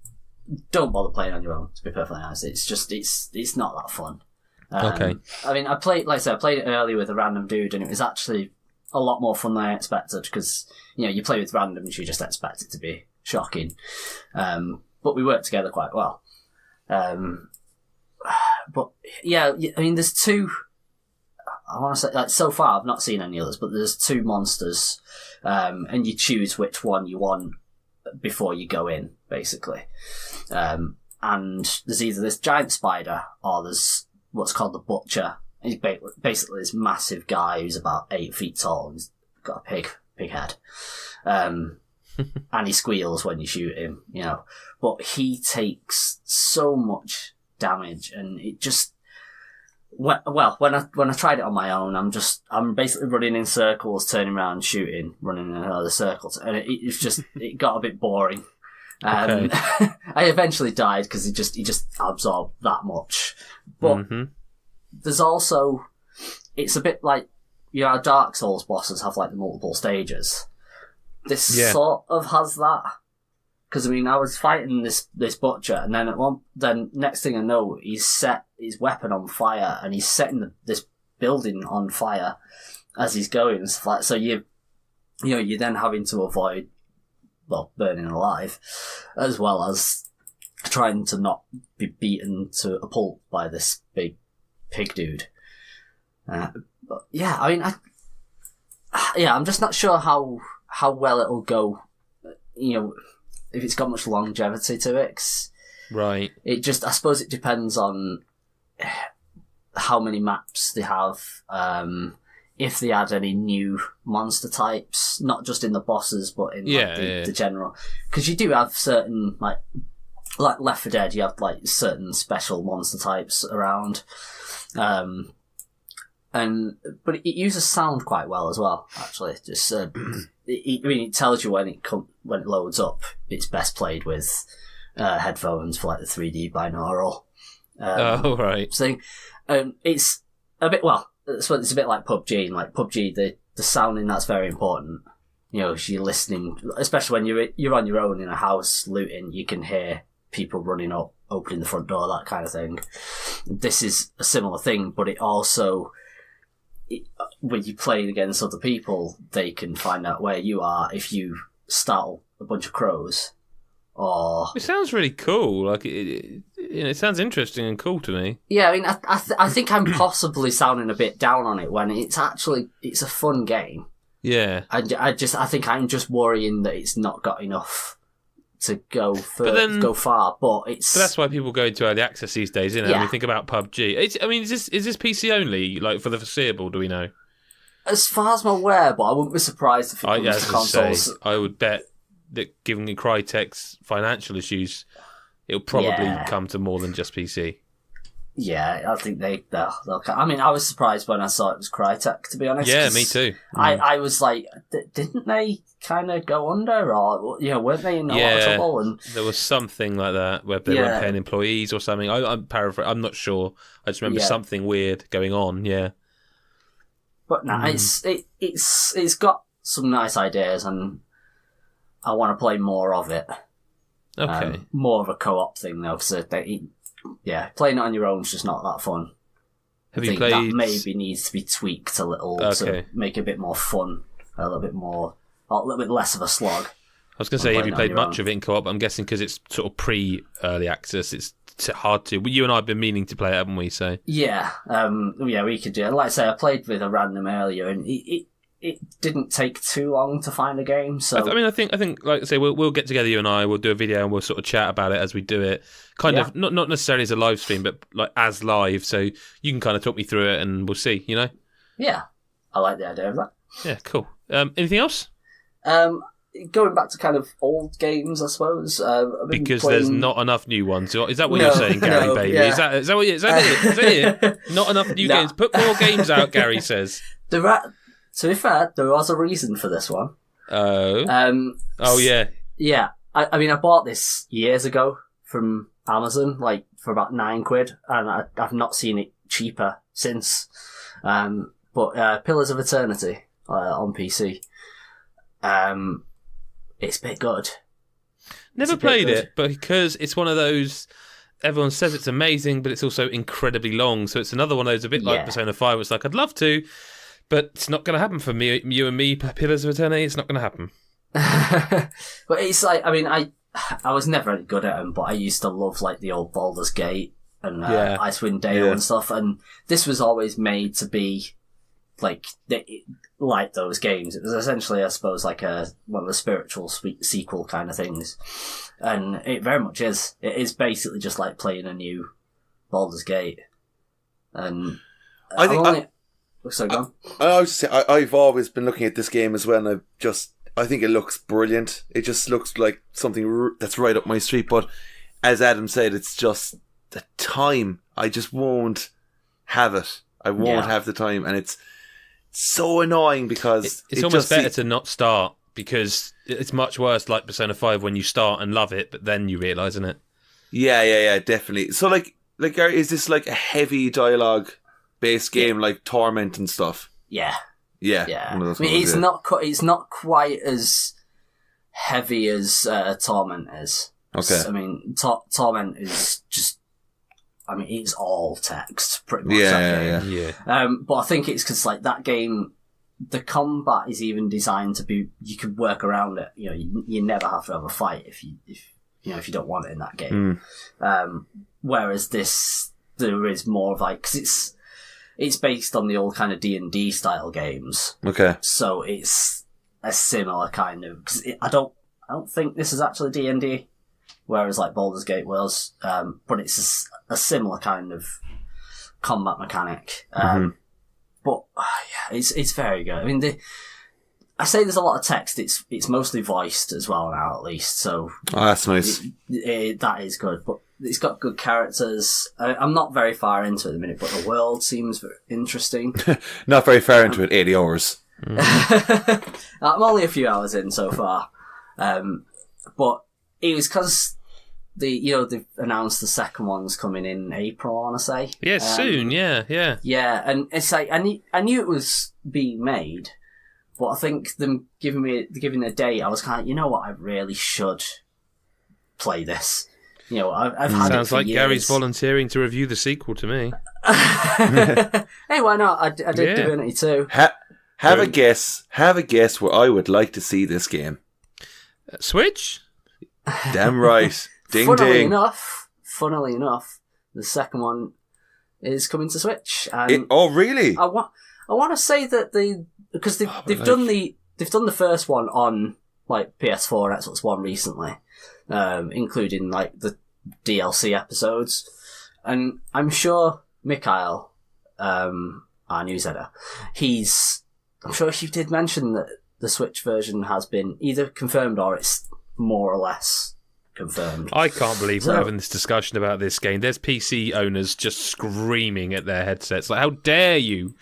don't bother playing on your own. To be perfectly honest, it's not that fun. Okay. I mean, I played it earlier with a random dude, and it was actually a lot more fun than I expected because you play with randoms, you just expect it to be shocking. But we worked together quite well. But yeah, I mean, there's two. I want to say, so far I've not seen any others, but there's two monsters, and you choose which one you want before you go in, basically. And there's either this giant spider or there's what's called the Butcher. He's basically this massive guy who's about 8 feet tall and he's got a big head. And he squeals when you shoot him, But he takes so much damage, and it just... when I tried it on my own, I'm basically running in circles, turning around, shooting, running in another circle, and it got a bit boring. Okay. I eventually died because he just absorbed that much. But there's also, it's a bit like, Dark Souls bosses have like the multiple stages. This sort of has that. Because I mean, I was fighting this Butcher, and then next thing I know, he's set his weapon on fire, and he's setting this building on fire as he's going and stuff like. So you're then having to avoid, burning alive, as well as trying to not be beaten to a pulp by this big pig dude. But yeah, I mean, I'm just not sure how well it'll go. If it's got much longevity to it. 'Cause right. I suppose it depends on how many maps they have, if they add any new monster types, not just in the bosses, but in the general. Because you do have certain, like Left 4 Dead, you have like certain special monster types around. But it uses sound quite well as well, actually. Just, it tells you when it loads up. It's best played with headphones for like the 3D binaural right. thing. It's a bit it's a bit like PUBG. And like PUBG, the sounding, that's very important. If you're listening, especially when you're on your own in a house looting, you can hear people running up, opening the front door, that kind of thing. This is a similar thing, but it also, when you play against other people, they can find out where you are if you startle a bunch of crows. Or it sounds really cool. Like it sounds interesting and cool to me. Yeah, I mean, I think I'm possibly sounding a bit down on it when it's a fun game. Yeah. I think I'm just worrying that it's not got enough to go far, but that's why people go into early access these days, isn't it? Yeah. When we think about PUBG. Is this PC only, like for the foreseeable? Do we know? As far as I'm aware, but I wouldn't be surprised if it comes to consoles. I would bet that, given Crytek's financial issues, it'll probably come to more than just PC. Yeah, I think they'll. I mean, I was surprised when I saw it was Crytek, to be honest. Yeah, me too. I was like, didn't they kind of go under, or weren't they in a lot of trouble? And there was something like that where they weren't paying employees or something. I'm paraphrasing. I'm not sure. I just remember something weird going on. Yeah, but no, it's got some nice ideas, and I want to play more of it. Okay, more of a co-op thing though, because playing it on your own is just not that fun. Have I you think played? That maybe needs to be tweaked a little to make it a bit more fun, a little bit less of a slog. I was going to say, have you played much of it in co-op? I'm guessing because it's sort of pre-early access, it's hard to. You and I have been meaning to play it, haven't we? So yeah, we could do it. Like I say, I played with a random earlier, and it didn't take too long to find a game. So I think like I say, we'll get together, you and I. We'll do a video and we'll sort of chat about it as we do it. Kind of not necessarily as a live stream, but like as live. So you can kind of talk me through it, and we'll see. Yeah, I like the idea of that. Yeah, cool. Anything else? Going back to kind of old games, I suppose. Because there's not enough new ones. Is that what you're saying, Gary Bailey? Yeah. Is that it? Not enough new games. Put more games out, Gary says. To be fair, there was a reason for this one. Oh. Yeah. Yeah. I mean, I bought this years ago from Amazon, like for about £9, and I've not seen it cheaper since. But Pillars of Eternity on PC. It's a bit good. Never played it, but because it's one of those. Everyone says it's amazing, but it's also incredibly long. So it's another one of those, a bit like Persona 5. It's like, I'd love to, but it's not going to happen for me, you and me, Pillars of Eternity. It's not going to happen. But it's like, I mean, I was never any good at them, but I used to love like the old Baldur's Gate and Icewind Dale and stuff. And this was always made to be like those games. It was essentially, I suppose, like one of the spiritual sequel kind of things. And it very much is. It is basically just like playing a new Baldur's Gate. And I've always been looking at this game as well, and I think it looks brilliant. It just looks like something that's right up my street. But as Adam said, it's just the time. I just won't have it. I won't have the time, and it's so annoying because it's almost better to not start. Because it's much worse, like Persona 5, when you start and love it, but then you realise, isn't it? Yeah, definitely. So, like, is this like a heavy dialogue-based game, like Torment and stuff? Yeah. I mean, it's not quite as heavy as Torment is. Okay. I mean, Torment is just. I mean, it's all text, pretty much. Yeah. But I think it's because like that game. The combat is even designed to be. You can work around it. You know, you never have to have a fight if you don't want it in that game. Whereas this, there is more of like, because it's based on the old kind of D&D style games. Okay. So it's a similar kind of. Cause I don't think this is actually D&D, whereas like Baldur's Gate was. But it's a similar kind of combat mechanic. But it's very good. I mean, I say there's a lot of text. It's mostly voiced as well now, at least. So that's nice. That is good. But it's got good characters. I'm not very far into it at the minute, but the world seems very interesting. Not very far into it. 80 hours. I'm only a few hours in so far. But it was because. They've announced the second one's coming in April, I want to say. Yeah, soon, yeah. Yeah, and it's like, I knew it was being made, but I think them giving a date, I was kind of, you know what, I really should play this. You know, I've had Sounds it for like years. Gary's volunteering to review the sequel to me. Hey, why not? I did Divinity 2. Have a guess where I would like to see this game. Switch? Damn right. Ding Funnily ding. Funnily enough, the second one is coming to Switch. And oh, really? I want to say that they've done the first one on like PS4 and Xbox One recently, including like the DLC episodes, and I'm sure Mikhail, our news editor, I'm sure he did mention that the Switch version has been either confirmed or it's more or less confirmed. I can't believe we're having this discussion about this game. There's PC owners just screaming at their headsets, like, how dare you?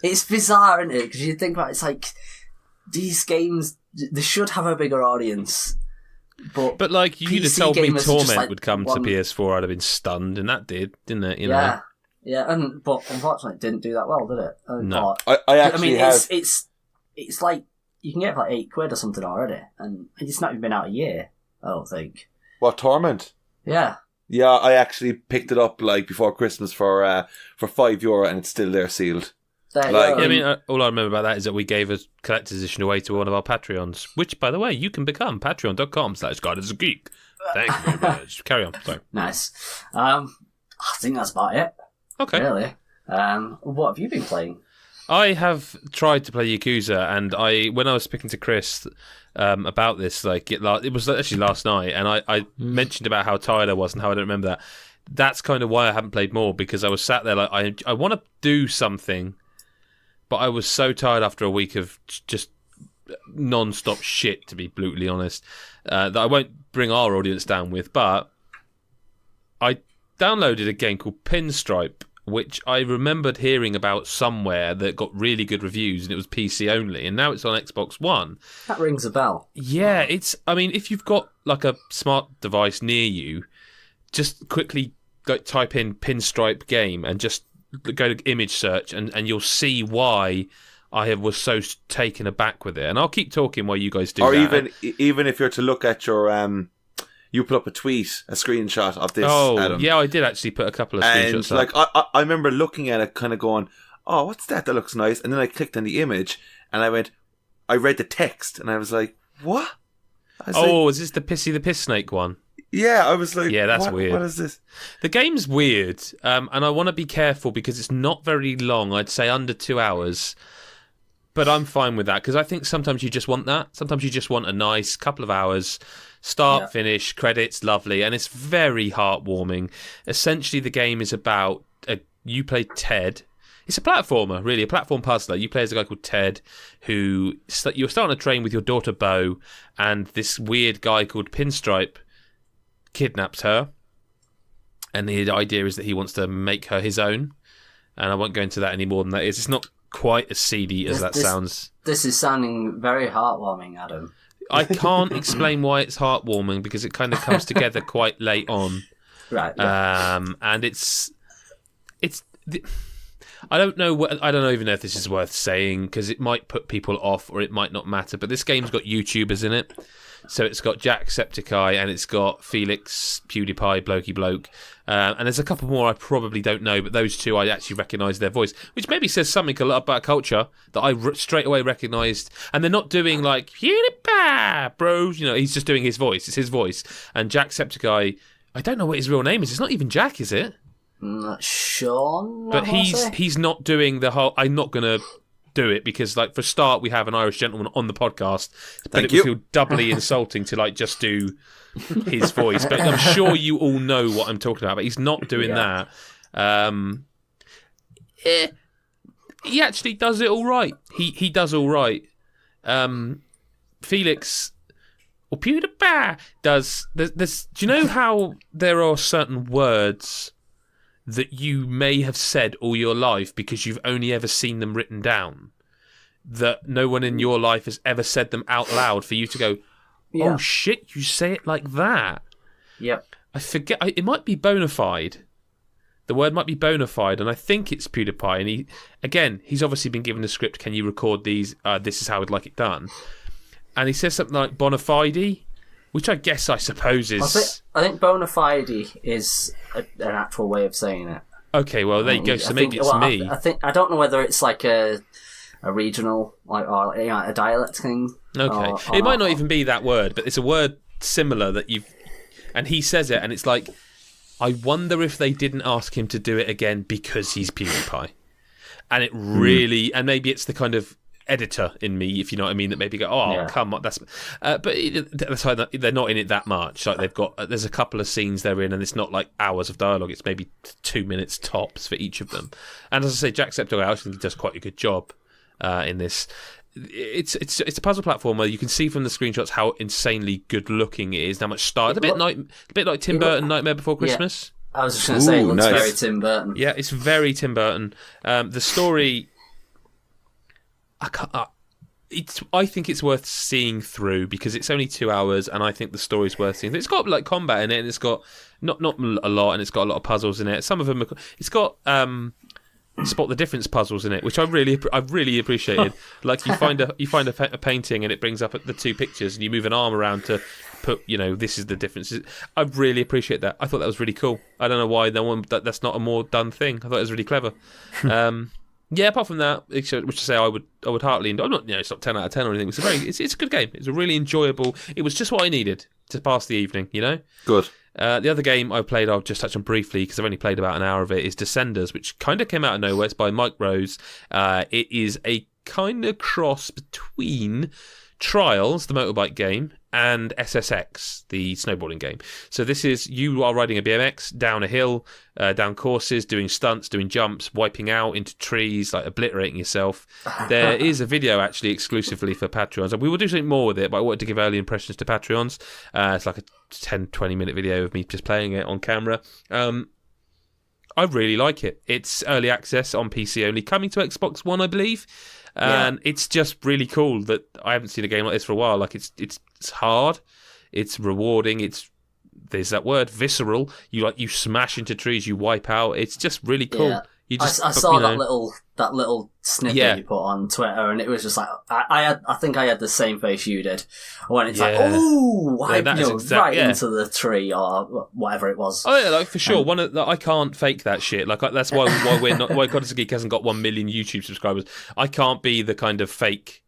It's bizarre, isn't it? Because you think about it, it's like, these games, they should have a bigger audience. But like, you'd have told me Torment like would come to PS4, I'd have been stunned, and that did, didn't it? Yeah, but unfortunately it didn't do that well, did it? No. I actually have... It's like, you can get it for like £8 or something already, and it's not even been out a year, I don't think. What, Torment? Yeah. Yeah, I actually picked it up like before Christmas for €5, and it's still there sealed. I mean, all I remember about that is that we gave a collector's edition away to one of our Patreons, which, by the way, you can become patreon.com/GodIsAGeek. Thank you very much. Carry on. Sorry. Nice. I think that's about it. Okay. Really. What have you been playing? I have tried to play Yakuza, and when I was speaking to Chris about this, like it was actually last night, and I mentioned about how tired I was and how I don't remember that. That's kind of why I haven't played more, because I was sat there like I want to do something, but I was so tired after a week of just non-stop shit, to be brutally honest, that I won't bring our audience down with. But I downloaded a game called Pinstripe, which I remembered hearing about somewhere that got really good reviews, and it was PC only, and now it's on Xbox One. That rings a bell. Yeah, I mean, if you've got like a smart device near you, just quickly type in Pinstripe game and just go to image search, and you'll see why I was so taken aback with it. And I'll keep talking while you guys do or that. even if you're to look at your you put up a screenshot of this, Adam. Yeah, I did actually put a couple of screenshots and, like, I remember looking at it kind of going, oh, what's that looks nice? And then I clicked on the image and I read the text and I was like, what? Is this the Pissy the Piss Snake one? Yeah, I was like, yeah, that's weird. What is this? The game's weird, and I want to be careful because it's not very long. I'd say under 2 hours. But I'm fine with that because I think sometimes you just want that. Sometimes you just want a nice couple of hours, start, finish, credits, lovely, and it's very heartwarming. Essentially, the game is about you play Ted. It's a platformer, really, a platform puzzler. You play as a guy called Ted, who you're starting a train with your daughter Bo, and this weird guy called Pinstripe kidnaps her, and the idea is that he wants to make her his own. And I won't go into that any more than that is. It's not quite as seedy as that sounds. This is sounding very heartwarming, Adam. I can't explain why it's heartwarming because it kind of comes together quite late on. Right. Yeah. And I don't know. I don't even know if this is worth saying because it might put people off or it might not matter. But this game's got YouTubers in it. So it's got Jacksepticeye and it's got Felix, PewDiePie, Blokey Bloke. And there's a couple more I probably don't know, but those two I actually recognise their voice, which maybe says something a lot about culture that I straight away recognised. And they're not doing like, PewDiePie, bros. You know, he's just doing his voice. It's his voice. And Jacksepticeye, I don't know what his real name is. It's not even Jack, is it? Sean? But he's not doing the whole, I'm not going to do it because, like, for a start, we have an Irish gentleman on the podcast, but it would feel doubly insulting to like just do his voice. But I'm sure you all know what I'm talking about. But he's not doing that. He actually does it all right. He does all right. Felix or PewDiePie does. There's. Do you know how there are certain words that you may have said all your life because you've only ever seen them written down, that no one in your life has ever said them out loud for you to go, oh shit, you say it like that? Yep. I forget, it might be bona fide. The word might be bona fide, and I think it's PewDiePie, and he's obviously been given the script, can you record these, this is how I'd like it done. And he says something like bona fide, which I suppose is... I think bona fide is an actual way of saying it. Okay, well, there you go. So maybe it's me. I don't know whether it's like a regional, like, or a dialect thing. Okay. It might not even be that word, but it's a word similar that you've... And he says it, and it's like, I wonder if they didn't ask him to do it again because he's PewDiePie. And it really... And maybe it's the kind of editor in me, if you know what I mean, that maybe go, come on, that's but they're not in it that much. Like they've got, there's a couple of scenes they're in, and it's not like hours of dialogue. It's maybe 2 minutes tops for each of them. And as I say, Jacksepticeye actually does quite a good job in this. It's a puzzle platformer. You can see from the screenshots how insanely good looking it is. How much style. It's a bit like Tim Burton Nightmare Before Christmas. Yeah. I was just going to say, it looks very Tim Burton. Yeah, it's very Tim Burton. The story. I think it's worth seeing through because it's only 2 hours, and I think the story's worth seeing. It's got like combat in it, and it's got not a lot, and it's got a lot of puzzles in it. Some of them, it's got spot the difference puzzles in it, which I really appreciated. Like you find a painting, and it brings up the two pictures, and you move an arm around to put, this is the difference. I really appreciate that. I thought that was really cool. I don't know why that's not a more done thing. I thought it was really clever. Yeah, apart from that, which to say I would heartily enjoy. I'm not, it's not 10 out of 10 or anything. It's a good game. It's a really enjoyable. It was just what I needed to pass the evening. Good. The other game I played, I'll just touch on briefly because I've only played about an hour of it, is Descenders, which kind of came out of nowhere. It's by Mike Rose. It is a kind of cross between Trials, the motorbike game, and SSX, the snowboarding game. So this is, you are riding a BMX down a hill, down courses, doing stunts, doing jumps, wiping out into trees, like obliterating yourself. There is a video actually exclusively for Patreons, and we will do something more with it, but I wanted to give early impressions to Patreons. It's like a 10-20 minute video of me just playing it on camera. I really like it. It's early access on PC only, coming to Xbox One, I believe. And it's just really cool that I haven't seen a game like this for a while. Like it's hard, it's rewarding, there's that word, visceral. You smash into trees, you wipe out. It's just really cool. I saw that little snippet you put on Twitter, and it was just like I think I had the same face you did when it's like, into the tree or whatever it was. Oh yeah, like for sure. I can't fake that shit. Like that's why we're not. Why God is a Geek hasn't got 1 million YouTube subscribers. I can't be the kind of fake.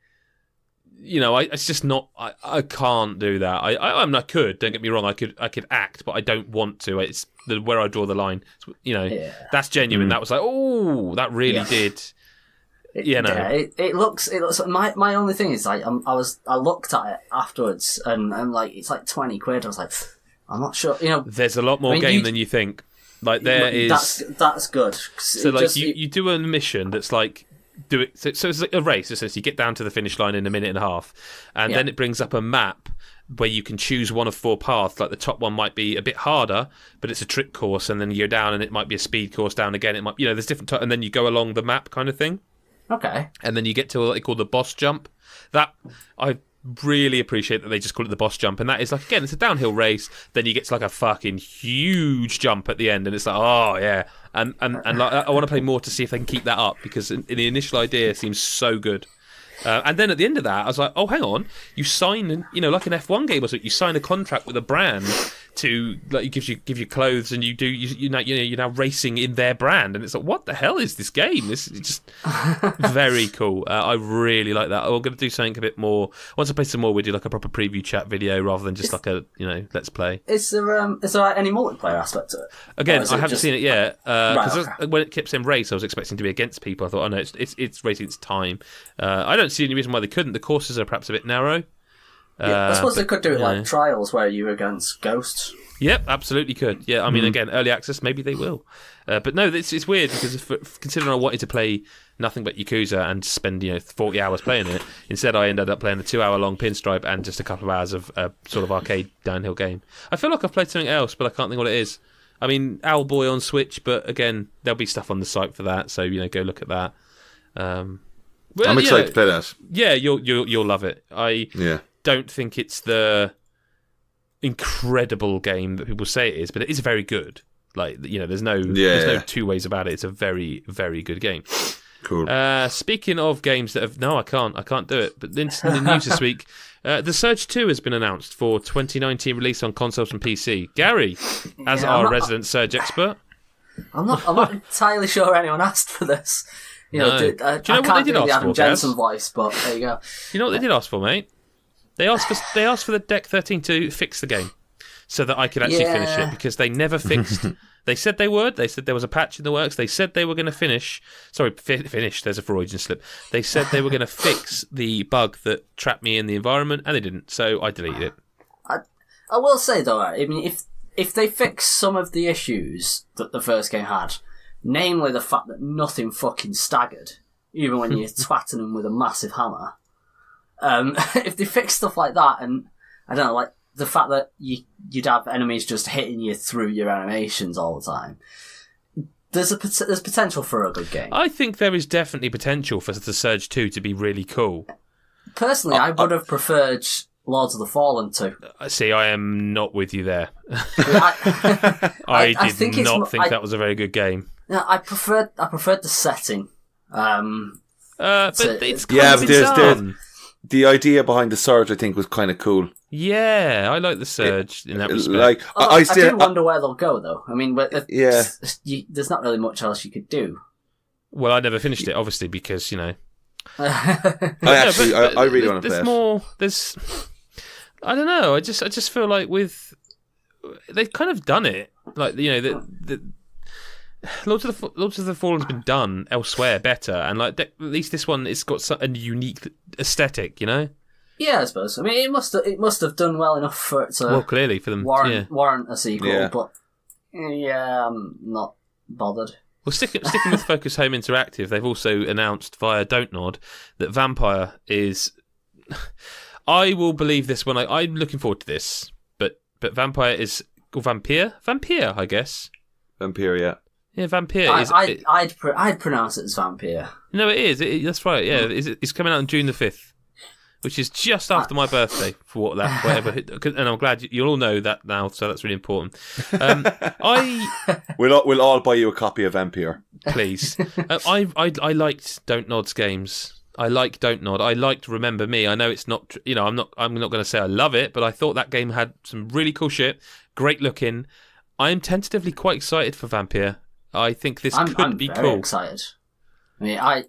It's just not. I can't do that. I mean, I could. Don't get me wrong. I could act, but I don't want to. It's where I draw the line. That's genuine. That was like, that really did. It looks. My only thing is like I looked at it afterwards, and I'm like, it's like 20 quid. I was like, I'm not sure. There's a lot more game than you think. Like there is. That's good. So like you do a mission that's like. Do it. So it's like a race. Essentially, you get down to the finish line in a minute and a half, and then it brings up a map where you can choose one of 4 paths. Like the top one might be a bit harder, but it's a trick course, and then you go down, and it might be a speed course down again. It might, there's different, and then you go along the map kind of thing. Okay. And then you get to what they call the boss jump. That I really appreciate that they just call it the boss jump, and that is like, again, it's a downhill race. Then you get to like a fucking huge jump at the end, and it's like, oh yeah. And like, I want to play more to see if they can keep that up, because the initial idea seems so good. And then at the end of that, I was like, oh, hang on, you sign, like an F1 game or something, you sign a contract with a brand to, like, give you clothes, and you're now racing in their brand, and it's like, what the hell is this game? This is just very cool. I really like that. I'm going to do something a bit more. Once I play some more, we'll do like a proper preview chat video rather than just like a let's play. Is there any multiplayer aspect to it? Again, I haven't seen it yet because when it kept saying race, I was expecting to be against people. I thought, oh no, it's racing its time. I don't see any reason why they couldn't. The courses are perhaps a bit narrow. I suppose they could do it like trials where you're against ghosts. Yep, absolutely could. Yeah, I mean, again, early access, maybe they will. But no, it's weird because considering I wanted to play nothing but Yakuza and spend 40 hours playing it, instead I ended up playing a 2-hour-long Pinstripe and just a couple of hours of sort of arcade downhill game. I feel like I've played something else, but I can't think what it is. I mean, Owlboy on Switch, but again, there'll be stuff on the site for that, so go look at that. I'm excited to play that. Yeah, you'll love it. I don't think it's the incredible game that people say it is, but it is very good. Like, there's no two ways about it. It's a very, very good game. Cool. Speaking of games that have... No, I can't do it. But in the news this week, The Surge 2 has been announced for 2019 release on consoles and PC. Gary, as our resident Surge expert. I'm not entirely sure anyone asked for this. Do you know what they did ask for, Adam Jensen voice, but there you go. You know what they did ask for, mate? They asked for the Deck 13 to fix the game so that I could actually finish it, because they never fixed. They said they would. They said there was a patch in the works. They said they were going to finish. Sorry, finish. There's a Freudian slip. They said they were going to fix the bug that trapped me in the environment, and they didn't. So I deleted it. I will say though, I mean, if they fix some of the issues that the first game had, namely the fact that nothing fucking staggered, even when you're twatting them with a massive hammer. If they fix stuff like that, and I don't know, like the fact that you'd have enemies just hitting you through your animations all the time, there's potential for a good game. I think there is definitely potential for the Surge 2 to be really cool. Personally, I would have preferred Lords of the Fallen 2. See, I am not with you there. I did not think that was a very good game. No, I preferred the setting. But it's kind of done. The idea behind the Surge, I think, was kind of cool. Yeah, I like the Surge in that respect. Like, I do wonder where they'll go, though. I mean, there's not really much else you could do. Well, I never finished it, obviously, because, I really want to play it. I don't know. I just feel like they've kind of done it. Like, Lords of the Fallen's been done elsewhere better, and like at least this one, it's got a unique aesthetic, Yeah, I suppose. I mean, it must have done well enough for it to clearly for them warrant a sequel. But I'm not bothered. Well, sticking with Focus Home Interactive, they've also announced via Don't Nod that Vampire is. I will believe this when I'm looking forward to this, but Vampire is Vampire, I guess. Vampire, yeah. Yeah, Vampire is. I'd pronounce it as Vampire. No, it is. That's right. Yeah, it's coming out on June the 5th, which is just after my birthday. For whatever, and I'm glad you'll all know that now. So that's really important. We'll all buy you a copy of Vampire. please. I liked Don't Nod's games. I like Don't Nod. I liked Remember Me. I know it's not, I'm not going to say I love it, but I thought that game had some really cool shit, great looking. I am tentatively quite excited for Vampire. I think this could be cool. I'm excited. I mean,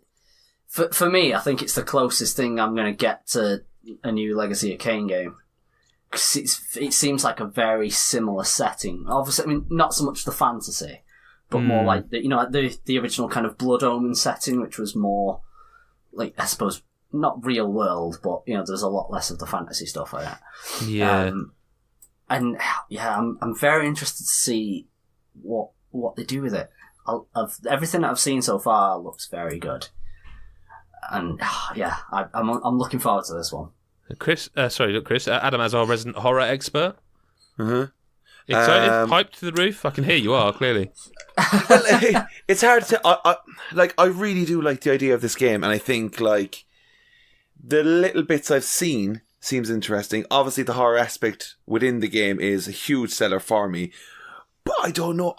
for me, I think it's the closest thing I'm going to get to a new Legacy of Kain game. Because it seems like a very similar setting. Obviously, I mean, not so much the fantasy, but more like the original kind of Blood Omen setting, which was more like, I suppose, not real world, but there's a lot less of the fantasy stuff like that. Yeah. And yeah, I'm very interested to see what they do with it. Everything that I've seen so far looks very good, and yeah, I'm looking forward to this one. Chris, Adam, as our resident horror expert. Mm-hmm. Excited, hyped to the roof. I can hear you are clearly. Well, it's hard to. I really do like the idea of this game, and I think like the little bits I've seen seems interesting. Obviously, the horror aspect within the game is a huge seller for me, but I don't know.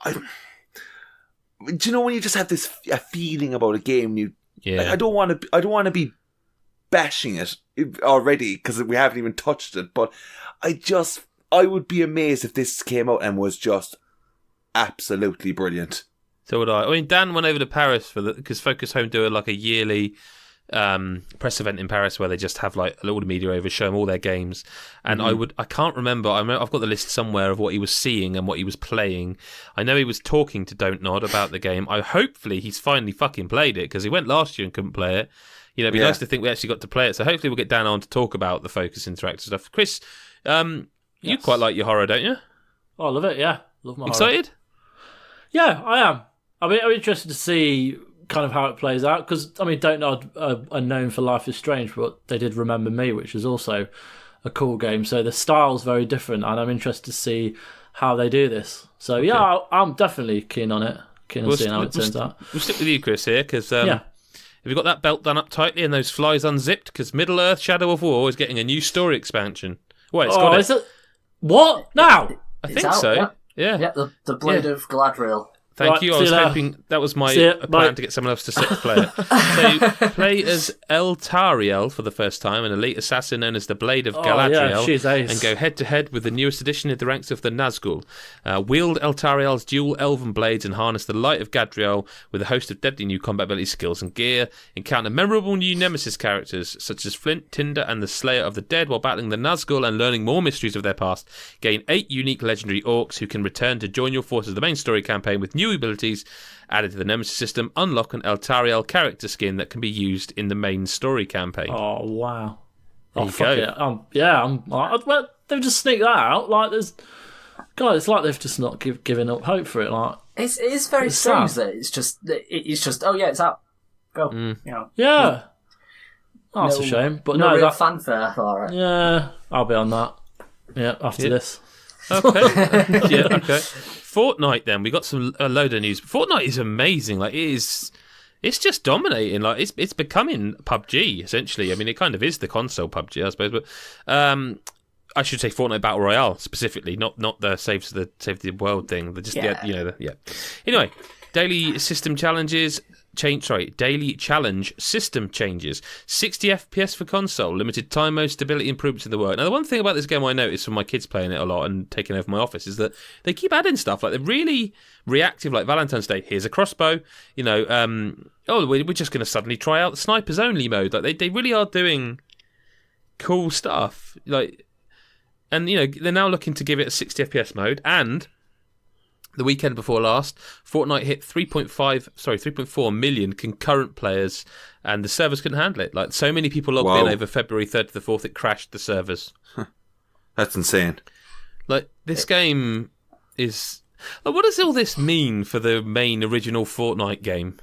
Do you know when you just have this a feeling about a game? I don't want to be bashing it already because we haven't even touched it, but I would be amazed if this came out and was just absolutely brilliant. So would I. I mean, Dan went over to Paris because Focus Home do like a yearly press event in Paris where they just have like all the media over, show them all their games, and I can't remember. I've got the list somewhere of what he was seeing and what he was playing. I know he was talking to Don't Nod about the game. Hopefully he's finally fucking played it, because he went last year and couldn't play it. It'd be nice to think we actually got to play it. So hopefully we'll get Dan on to talk about the Focus Interactive stuff. Chris, you quite like your horror, don't you? Oh, I love it. Yeah, love my excited? Horror. Yeah, I am. I'm interested to see kind of how it plays out, because I mean, Don't Nod are known for Life is Strange, but they did Remember Me, which is also a cool game. So the style's very different, and I'm interested to see how they do this. So yeah, I'm definitely keen on it. Keen on seeing how it turns out. We'll stick with you, Chris, here, because have you got that belt done up tightly and those flies unzipped? Because Middle Earth: Shadow of War is getting a new story expansion. Well, it's got it. Is it? What now? I think so. Yeah, the Blade of Galadriel. Thank you. I was hoping that was my plan to get someone else to sit to play it. So play as Eltariel for the first time, an elite assassin known as the Blade of Galadriel, she's ace. and go head-to-head with the newest addition in the ranks of the Nazgul. Wield Eltariel's dual elven blades and harness the light of Gadriel with a host of deadly new combat ability, skills and gear. Encounter memorable new nemesis characters such as Flint, Tinder and the Slayer of the Dead while battling the Nazgul and learning more mysteries of their past. Gain 8 unique legendary orcs who can return to join your forces of the main story campaign with new abilities added to the Nemesis system. Unlock an Eltariel character skin that can be used in the main story campaign. Oh wow! There you go. I'm well, they've just sneaked that out. Like it's like they've just not given up hope for it. Like it is very strange that it's just it's out. Go. Yeah. Oh, that's a shame. But no real fanfare for it. Yeah, I'll be on that. Yeah, after this. Okay. Okay. Fortnite then. We got a load of news. Fortnite is amazing. Like it's just dominating. Like it's becoming PUBG essentially. I mean, it kind of is the console PUBG, I suppose. But I should say Fortnite Battle Royale specifically, not the save the world thing. Anyway, daily system challenges. Daily challenge system changes. 60 FPS for console, limited time mode, stability improvements in the work. Now, the one thing about this game I noticed from my kids playing it a lot and taking over my office is that they keep adding stuff. Like they're really reactive. Like Valentine's Day, here's a crossbow. We're just going to suddenly try out the snipers only mode. Like they really are doing cool stuff. Like, and they're now looking to give it a 60 FPS mode. And the weekend before last, Fortnite hit 3.4 million concurrent players, and the servers couldn't handle it. Like, so many people logged in over February 3rd to the 4th, it crashed the servers. That's insane. Like, this game is... Like, what does all this mean for the main original Fortnite game?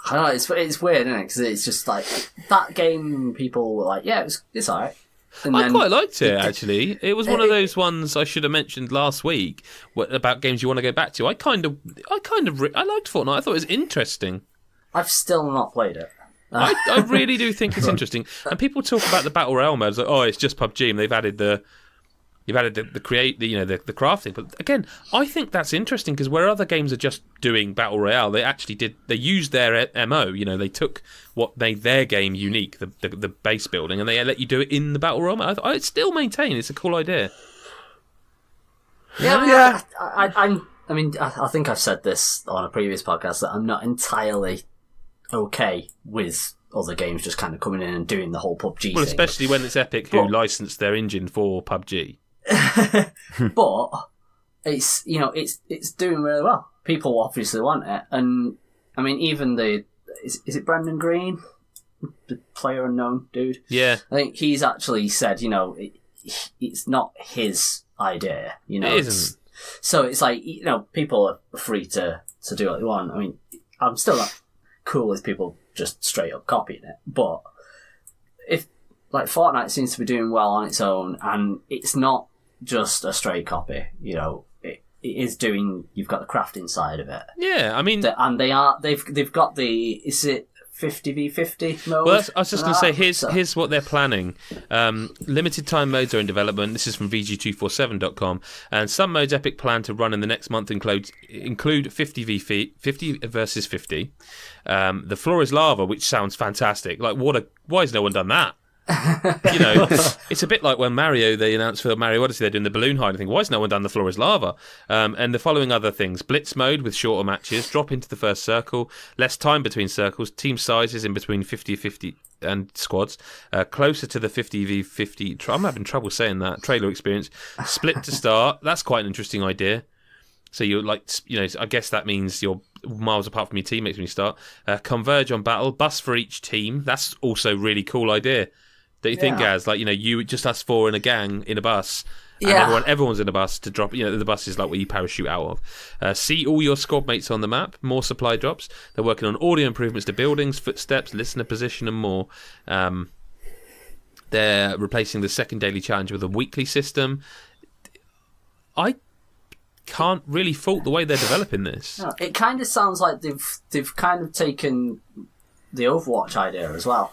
I know, it's weird, isn't it? Because it's just like, that game, people were like, yeah, it's alright. I quite liked it, actually. It was one of those ones I should have mentioned last week about games you want to go back to. I liked Fortnite. I thought it was interesting. I've still not played it. I really do think it's interesting. And people talk about the Battle Royale modes like, oh, it's just PUBG, and they've added the You've added the crafting. But again, I think that's interesting because where other games are just doing battle royale, they used their MO. They took what made their game unique, the base building, and they let you do it in the battle royale. I still maintain it's a cool idea. Yeah. I think I've said this on a previous podcast that I'm not entirely okay with other games just kind of coming in and doing the whole PUBG thing. Well, especially when it's Epic who licensed their engine for PUBG. But it's doing really well. People obviously want it, and I mean even is it Brendan Green, the player unknown dude? Yeah, I think he's actually said it's not his idea. It isn't. So it's like people are free to do what they want. I mean, I'm still not cool with people just straight up copying it, but if like Fortnite seems to be doing well on its own, and it's not just a straight copy, it is doing. You've got the crafting side of it. Yeah, I mean, they've got the. Is it 50v50 mode? Well, I was just going to say, here's what they're planning. Limited time modes are in development. This is from VG247.com. And some modes Epic plan to run in the next month include 50 versus 50. The floor is lava, which sounds fantastic. Like, why has no one done that? It's a bit like when they announced for Mario Odyssey they're doing the balloon hiding thing. Why has no one done the floor is lava? And the following other things: blitz mode with shorter matches, drop into the first circle, less time between circles, team sizes in between 50-50 and squads, closer to the 50v50. I'm having trouble saying that. Trailer experience, split to start. That's quite an interesting idea. So you're I guess that means you're miles apart from your teammates when you start. Converge on battle, bus for each team. That's also a really cool idea. Don't you think, Gaz? You just us four in a gang in a bus, and everyone's in a bus to drop. The bus is like where you parachute out of. See all your squad mates on the map. More supply drops. They're working on audio improvements to buildings, footsteps, listener position, and more. They're replacing the second daily challenge with a weekly system. I can't really fault the way they're developing this. No, it kind of sounds like they've kind of taken the Overwatch idea as well.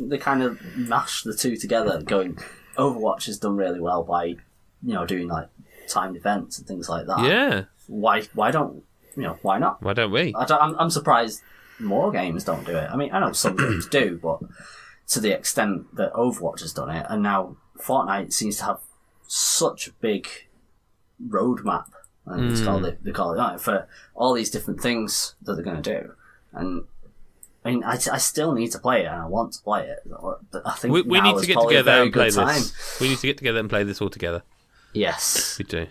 They kind of mashed the two together, going, Overwatch has done really well by, doing like timed events and things like that. Yeah. Why don't, why not? Why don't we? I'm surprised more games don't do it. I mean, I know some games do, but to the extent that Overwatch has done it, and now Fortnite seems to have such a big roadmap, they call it, for all these different things that they're going to do. And I mean, I still need to play it, and I want to play it. I think we need to get together and play this. We need to get together and play this all together. Yes, we do.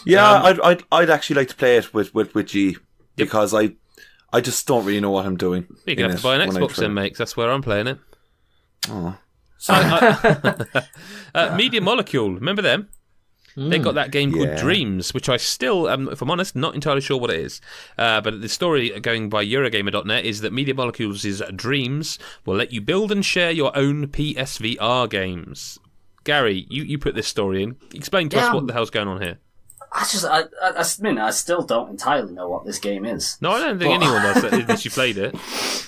Yeah, I'd actually like to play it with G, because I just don't really know what I'm doing. You're gonna have to buy an Xbox then, mate. 'Cause that's where I'm playing it. Oh, Media Molecule, remember them? They got that game called Dreams, which I still, if I'm honest, not entirely sure what it is. But the story going by Eurogamer.net is that Media Molecules' Dreams will let you build and share your own PSVR games. Gary, you put this story in. Explain to us what the hell's going on here. I still don't entirely know what this game is. No, I don't think anyone does, unless you played it.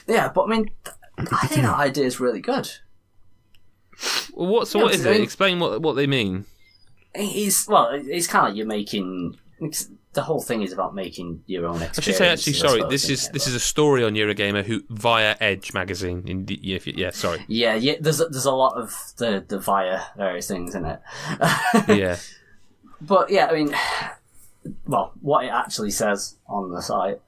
Yeah, but I mean, I think that idea is really good. Well, what is it? Explain what they mean. It's kind of like you're making. The whole thing is about making your own experience. I should say, actually, sorry. This is a story on Eurogamer via Edge magazine. Sorry. Yeah. There's a lot of the via various things in it. Yeah. But yeah, I mean, well, what it actually says on the site,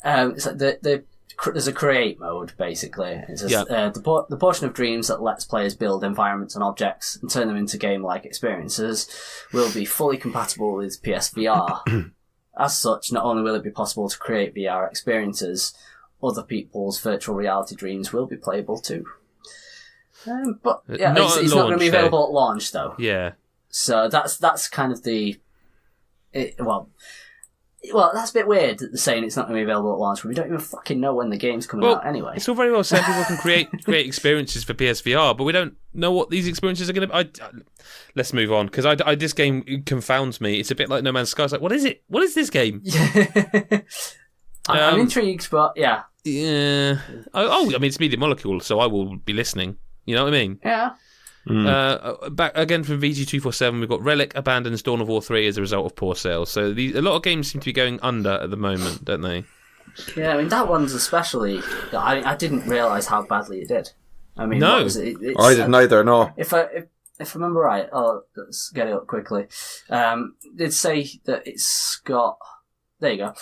it's like there's a create mode, basically. It says, the portion of Dreams that lets players build environments and objects and turn them into game-like experiences will be fully compatible with PSVR. As such, not only will it be possible to create VR experiences, other people's virtual reality dreams will be playable too. But yeah, it's not going to be available at launch, though. Yeah. So that's kind of well, that's a bit weird that they're saying it's not going to be available at launch, but we don't even fucking know when the game's coming out anyway. It's all very well said people can create experiences for PSVR, but we don't know what these experiences are going to be. Let's move on, because this game confounds me. It's a bit like No Man's Sky. It's like, what is it? What is this game? I'm intrigued, but yeah. Yeah. I mean, it's Media Molecule, so I will be listening. You know what I mean? Yeah. Back again from VG247, we've got Relic abandons Dawn of War 3 as a result of poor sales. So a lot of games seem to be going under at the moment, don't they? Yeah, I mean, that one's especially... I didn't realise how badly it did. I mean, no. I didn't either, no. If I remember right, let's get it up quickly. They'd say that it's got... There you go.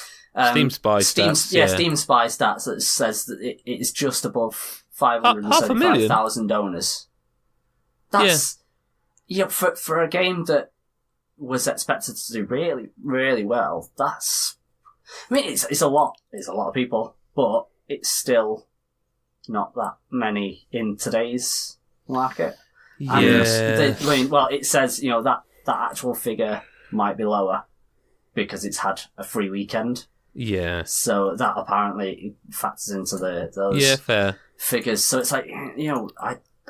Steam Spy stats. Yeah, Steam Spy stats that says that it's just above 575,000 donors. That's... Yeah, for a game that was expected to do really, really well, that's... I mean, it's a lot. It's a lot of people, but it's still not that many in today's market. Yeah. It says, that actual figure might be lower because it's had a free weekend. Yeah. So that apparently factors into those fair figures. So it's like,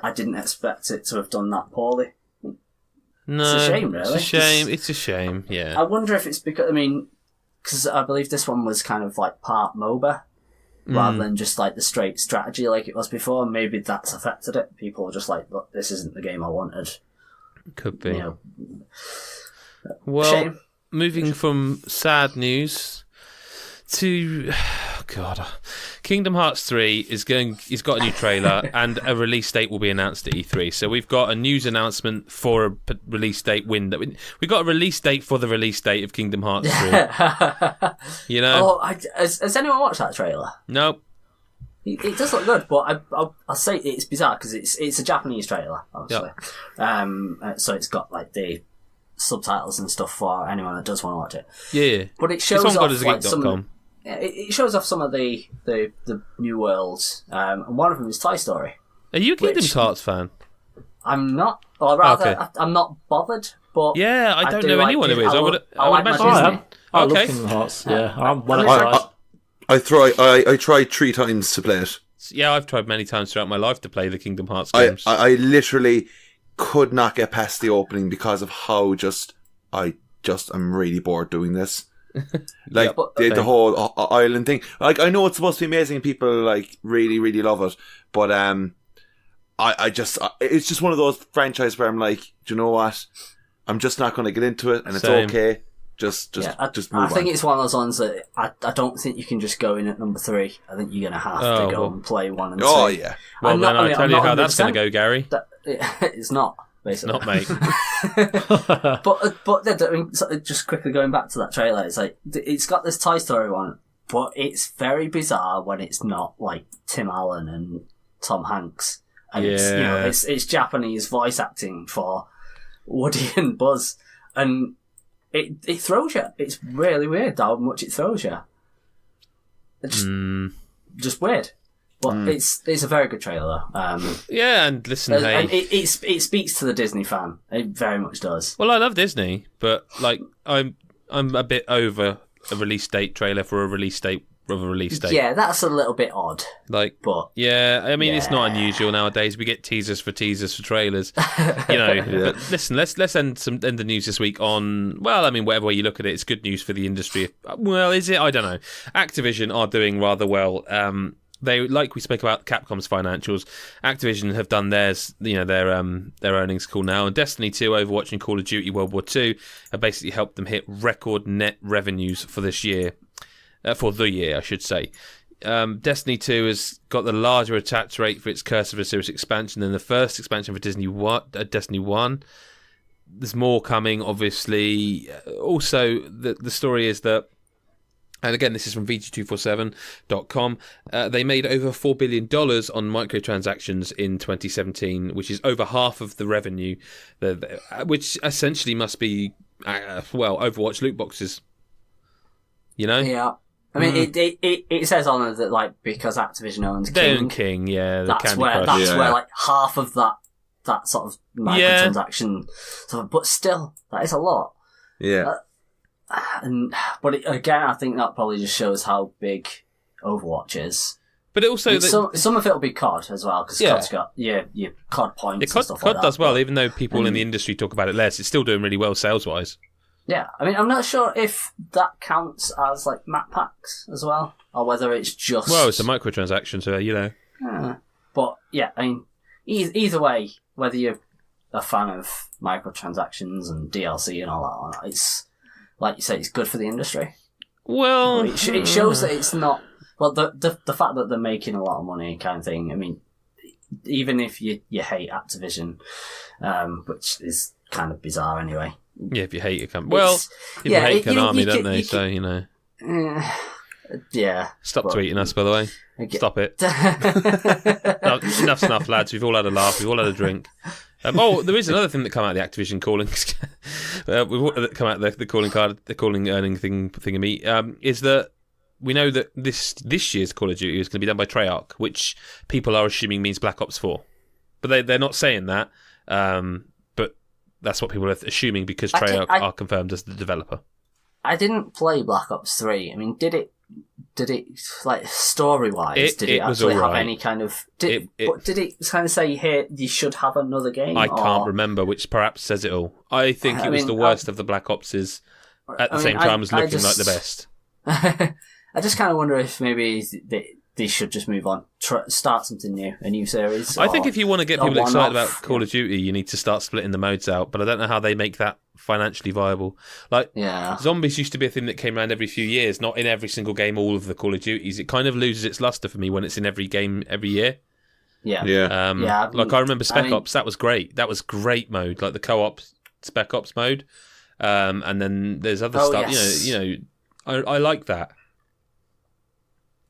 I didn't expect it to have done that poorly. No, it's a shame, really. It's a shame. Yeah. I wonder if it's because I believe this one was kind of like part MOBA rather than just like the straight strategy like it was before. Maybe that's affected it. People are just like, look, this isn't the game I wanted. Could be. Well, shame. Moving from sad news to Kingdom Hearts 3 is got a new trailer and a release date will be announced at E3. So we've got a news announcement for a release date window. We got a release date for the release date of Kingdom Hearts 3. Has anyone watched that trailer? Nope. It does look good, but I'll say it's bizarre because it's a Japanese trailer, obviously. Yep. So it's got like the subtitles and stuff for anyone that does want to watch it. Yeah. But it shows off like some... It shows off some of the new worlds, and one of them is Toy Story. Are you a Kingdom Hearts fan? I'm not, or rather, I'm not bothered. But yeah, I don't know anyone who is. I would imagine. I love Kingdom Hearts. Yeah, I'm well excited. I tried 3 times to play it. Yeah, I've tried many times throughout my life to play the Kingdom Hearts games. I literally could not get past the opening because of how I'm really bored doing this. Like the whole island thing. Like I know it's supposed to be amazing, and people like really, really love it. But it's just one of those franchises where I'm like, do you know what? I'm just not going to get into it, and it's okay. Just move on. I think it's one of those ones that I don't think you can just go in at number 3. I think you're going to have to go and play 1 and 2. Oh yeah. Well, then I'll tell you how that's going to go, Gary. It's not. Basically. Not mate. but I mean, just quickly going back to that trailer, it's like it's got this Toy Story one, but it's very bizarre when it's not like Tim Allen and Tom Hanks, and it's Japanese voice acting for Woody and Buzz, and it throws you. It's really weird how much it throws you. It's just weird. But it's a very good trailer. Yeah, and listen, and it speaks to the Disney fan. It very much does. Well, I love Disney, but like I'm a bit over a release date trailer for a release date of a release date. Yeah, that's a little bit odd. But it's not unusual nowadays. We get teasers for trailers. But listen, let's end the news this week on. Well, I mean, whatever way you look at it, it's good news for the industry. Well, is it? I don't know. Activision are doing rather well. They, like we spoke about Capcom's financials, Activision have done theirs, their earnings call now, and Destiny 2, Overwatch and Call of Duty World War 2 have basically helped them hit record net revenues for this year, for the year, I should say. Destiny 2 has got the larger attach rate for its Curse of Osiris expansion than the first expansion for Destiny 1. There's more coming, obviously. Also, the story is that, and again, this is from VG247.com. They made over $4 billion on microtransactions in 2017, which is over half of the revenue, which essentially must be, Overwatch loot boxes. Yeah. I mean, it says on it that, like, because Activision owns King. They own King, yeah. That's where like, half of that sort of microtransaction. So, but still, that is a lot. Yeah. But again, I think that probably just shows how big Overwatch is. But it also... some of it will be COD as well, because COD's got your COD points and stuff like that. COD does well, even though people in the industry talk about it less. It's still doing really well sales-wise. Yeah, I mean, I'm not sure if that counts as, like, map packs as well, or whether it's just... Well, it's a microtransaction, so, But, yeah, I mean, either way, whether you're a fan of microtransactions and DLC and all that. It's like you say, it's good for the industry. Well, it shows that it's not. Well, the fact that they're making a lot of money, kind of thing. I mean, even if you hate Activision, which is kind of bizarre anyway. Yeah, if you hate a company. Well, people hate Konami, don't they? So, you know. Yeah. Stop tweeting us, by the way. Stop it. No, enough's enough, lads. We've all had a laugh. We've all had a drink. There is another thing that come out of the Activision calling. We've come out the calling card, the calling earning thingy. Is that we know that this year's Call of Duty is going to be done by Treyarch, which people are assuming means Black Ops 4. But they're not saying that. But that's what people are assuming because Treyarch are confirmed as the developer. I didn't play Black Ops 3. I mean, did it like story-wise? Did it actually have any kind of? Did it kind of say here you should have another game? I can't remember, which perhaps says it all. I think it was the worst of the Black Opses. At the same time as looking like the best. I just kind of wonder if maybe they should just move on, start something new, a new series. I think if you want to get people excited about Call of Duty, you need to start splitting the modes out. But I don't know how they make that financially viable. Like, zombies used to be a thing that came around every few years, not in every single game, all of the Call of Duties. It kind of loses its luster for me when it's in every game every year. Yeah. Like I remember Spec Ops, that was great. That was great mode, like the co-op Spec Ops mode. And then there's other stuff. Yes. You know, I like that.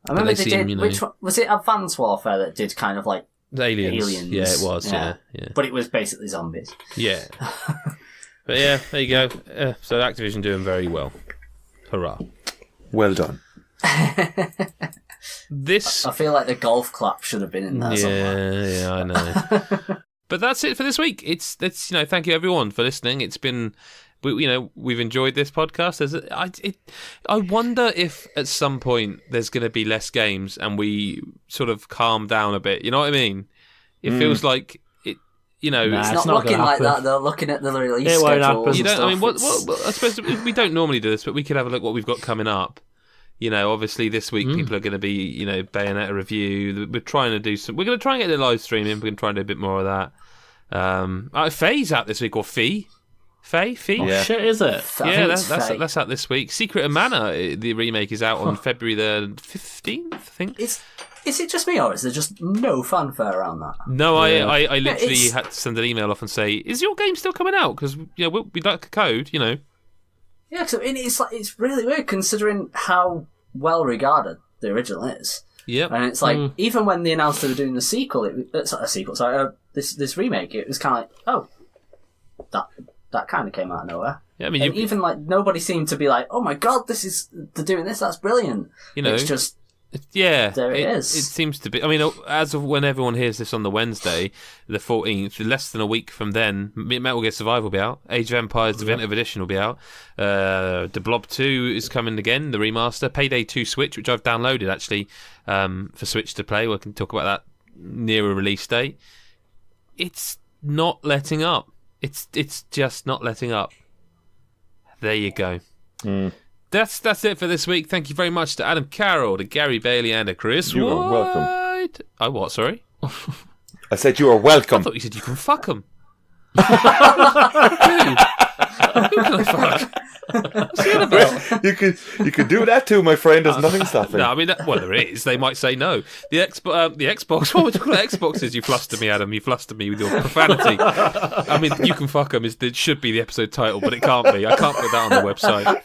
I remember they did. Which one, was it Advanced Warfare that did kind of like Aliens? Yeah, it was. Yeah. But it was basically zombies. Yeah. But yeah, there you go. So Activision doing very well. Hurrah! Well done. I feel like the golf clap should have been in there somewhere. Yeah, I know. But that's it for this week. It's thank you everyone for listening. It's been. We've enjoyed this podcast. I wonder if at some point there's going to be less games and we sort of calm down a bit. You know what I mean? It feels like it. You know, it's not looking like that. They're looking at the release schedules. You don't. I mean, what? I suppose we don't normally do this, but we could have a look what we've got coming up. You know, obviously this week people are going to be, Bayonetta review. We're trying to do some. We're going to try and get the live streaming. We're going to try and do a bit more of that. Faye's out this week, or Fee. Faye? Oh, shit, is it? Yeah, that's out this week. Secret of Mana, the remake, is out on February the 15th, I think. Is it just me, or is there just no fanfare around that? No, I literally had to send an email off and say, is your game still coming out? Because we'd like a code, Yeah, because it's really weird considering how well regarded the original is. Yep. And it's like, even when they announced they were doing this remake, it was kind of like, oh, that kind of came out of nowhere. Yeah, I mean, even like nobody seemed to be like, "Oh my god, they're doing this. That's brilliant." It's just, there it is. It seems to be. I mean, as of when everyone hears this on the Wednesday, the 14th, less than a week from then, Metal Gear Survive will be out. Age of Empires Definitive Edition will be out. The Blob 2 is coming again, the remaster. Payday 2 Switch, which I've downloaded actually for Switch to play. We can talk about that near a release date. It's not letting up. It's just not letting up. There you go. That's it for this week. Thank you very much to Adam Carroll, to Gary Bailey, and to Chris. You are welcome. Oh, what? Sorry? I said you are welcome. I thought you said you can fuck them. Who can I fuck? What's the other bit? You could do that too, my friend. There's nothing stopping. No, I mean, there is. They might say no. The Xbox. What we're talking about Xboxes. You fluster me, Adam. You fluster me with your profanity. I mean, you can fuck them. It should be the episode title, but it can't be. I can't put that on the website.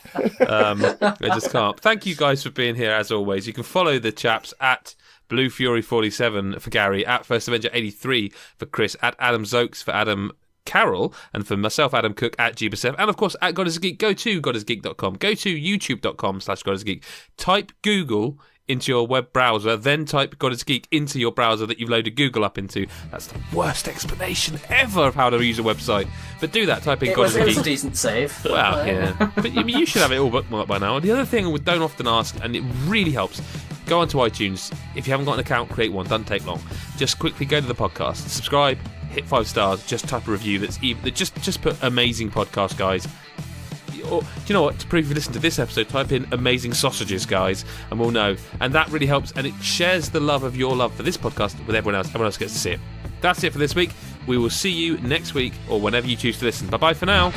I just can't. Thank you guys for being here as always. You can follow the chaps at Blue Fury 47 for Gary, at First Avenger 83 for Chris, at Adam Zokes for Adam Carroll, and for myself, Adam Cook, at GBSF, and of course at God is a Geek. Go to godisgeek.com, go to youtube.com/godisgeek, type Google into your web browser, then type God is a Geek into your browser that you've loaded Google up into. That's the worst explanation ever of how to use a website, but do that. Type in God is a Geek. It was a decent save. Well, yeah, but you should have it all bookmarked by now. The other thing we don't often ask, and it really helps, go onto iTunes. If you haven't got an account, create one. Doesn't take long. Just quickly go to the podcast, subscribe, hit 5 stars, just type a review just put amazing podcast, guys. Or, do you know what? To prove you listen to this episode, type in amazing sausages, guys, and we'll know. And that really helps, and it shares the love of your love for this podcast with everyone else. Everyone else gets to see it. That's it for this week. We will see you next week or whenever you choose to listen. Bye-bye for now.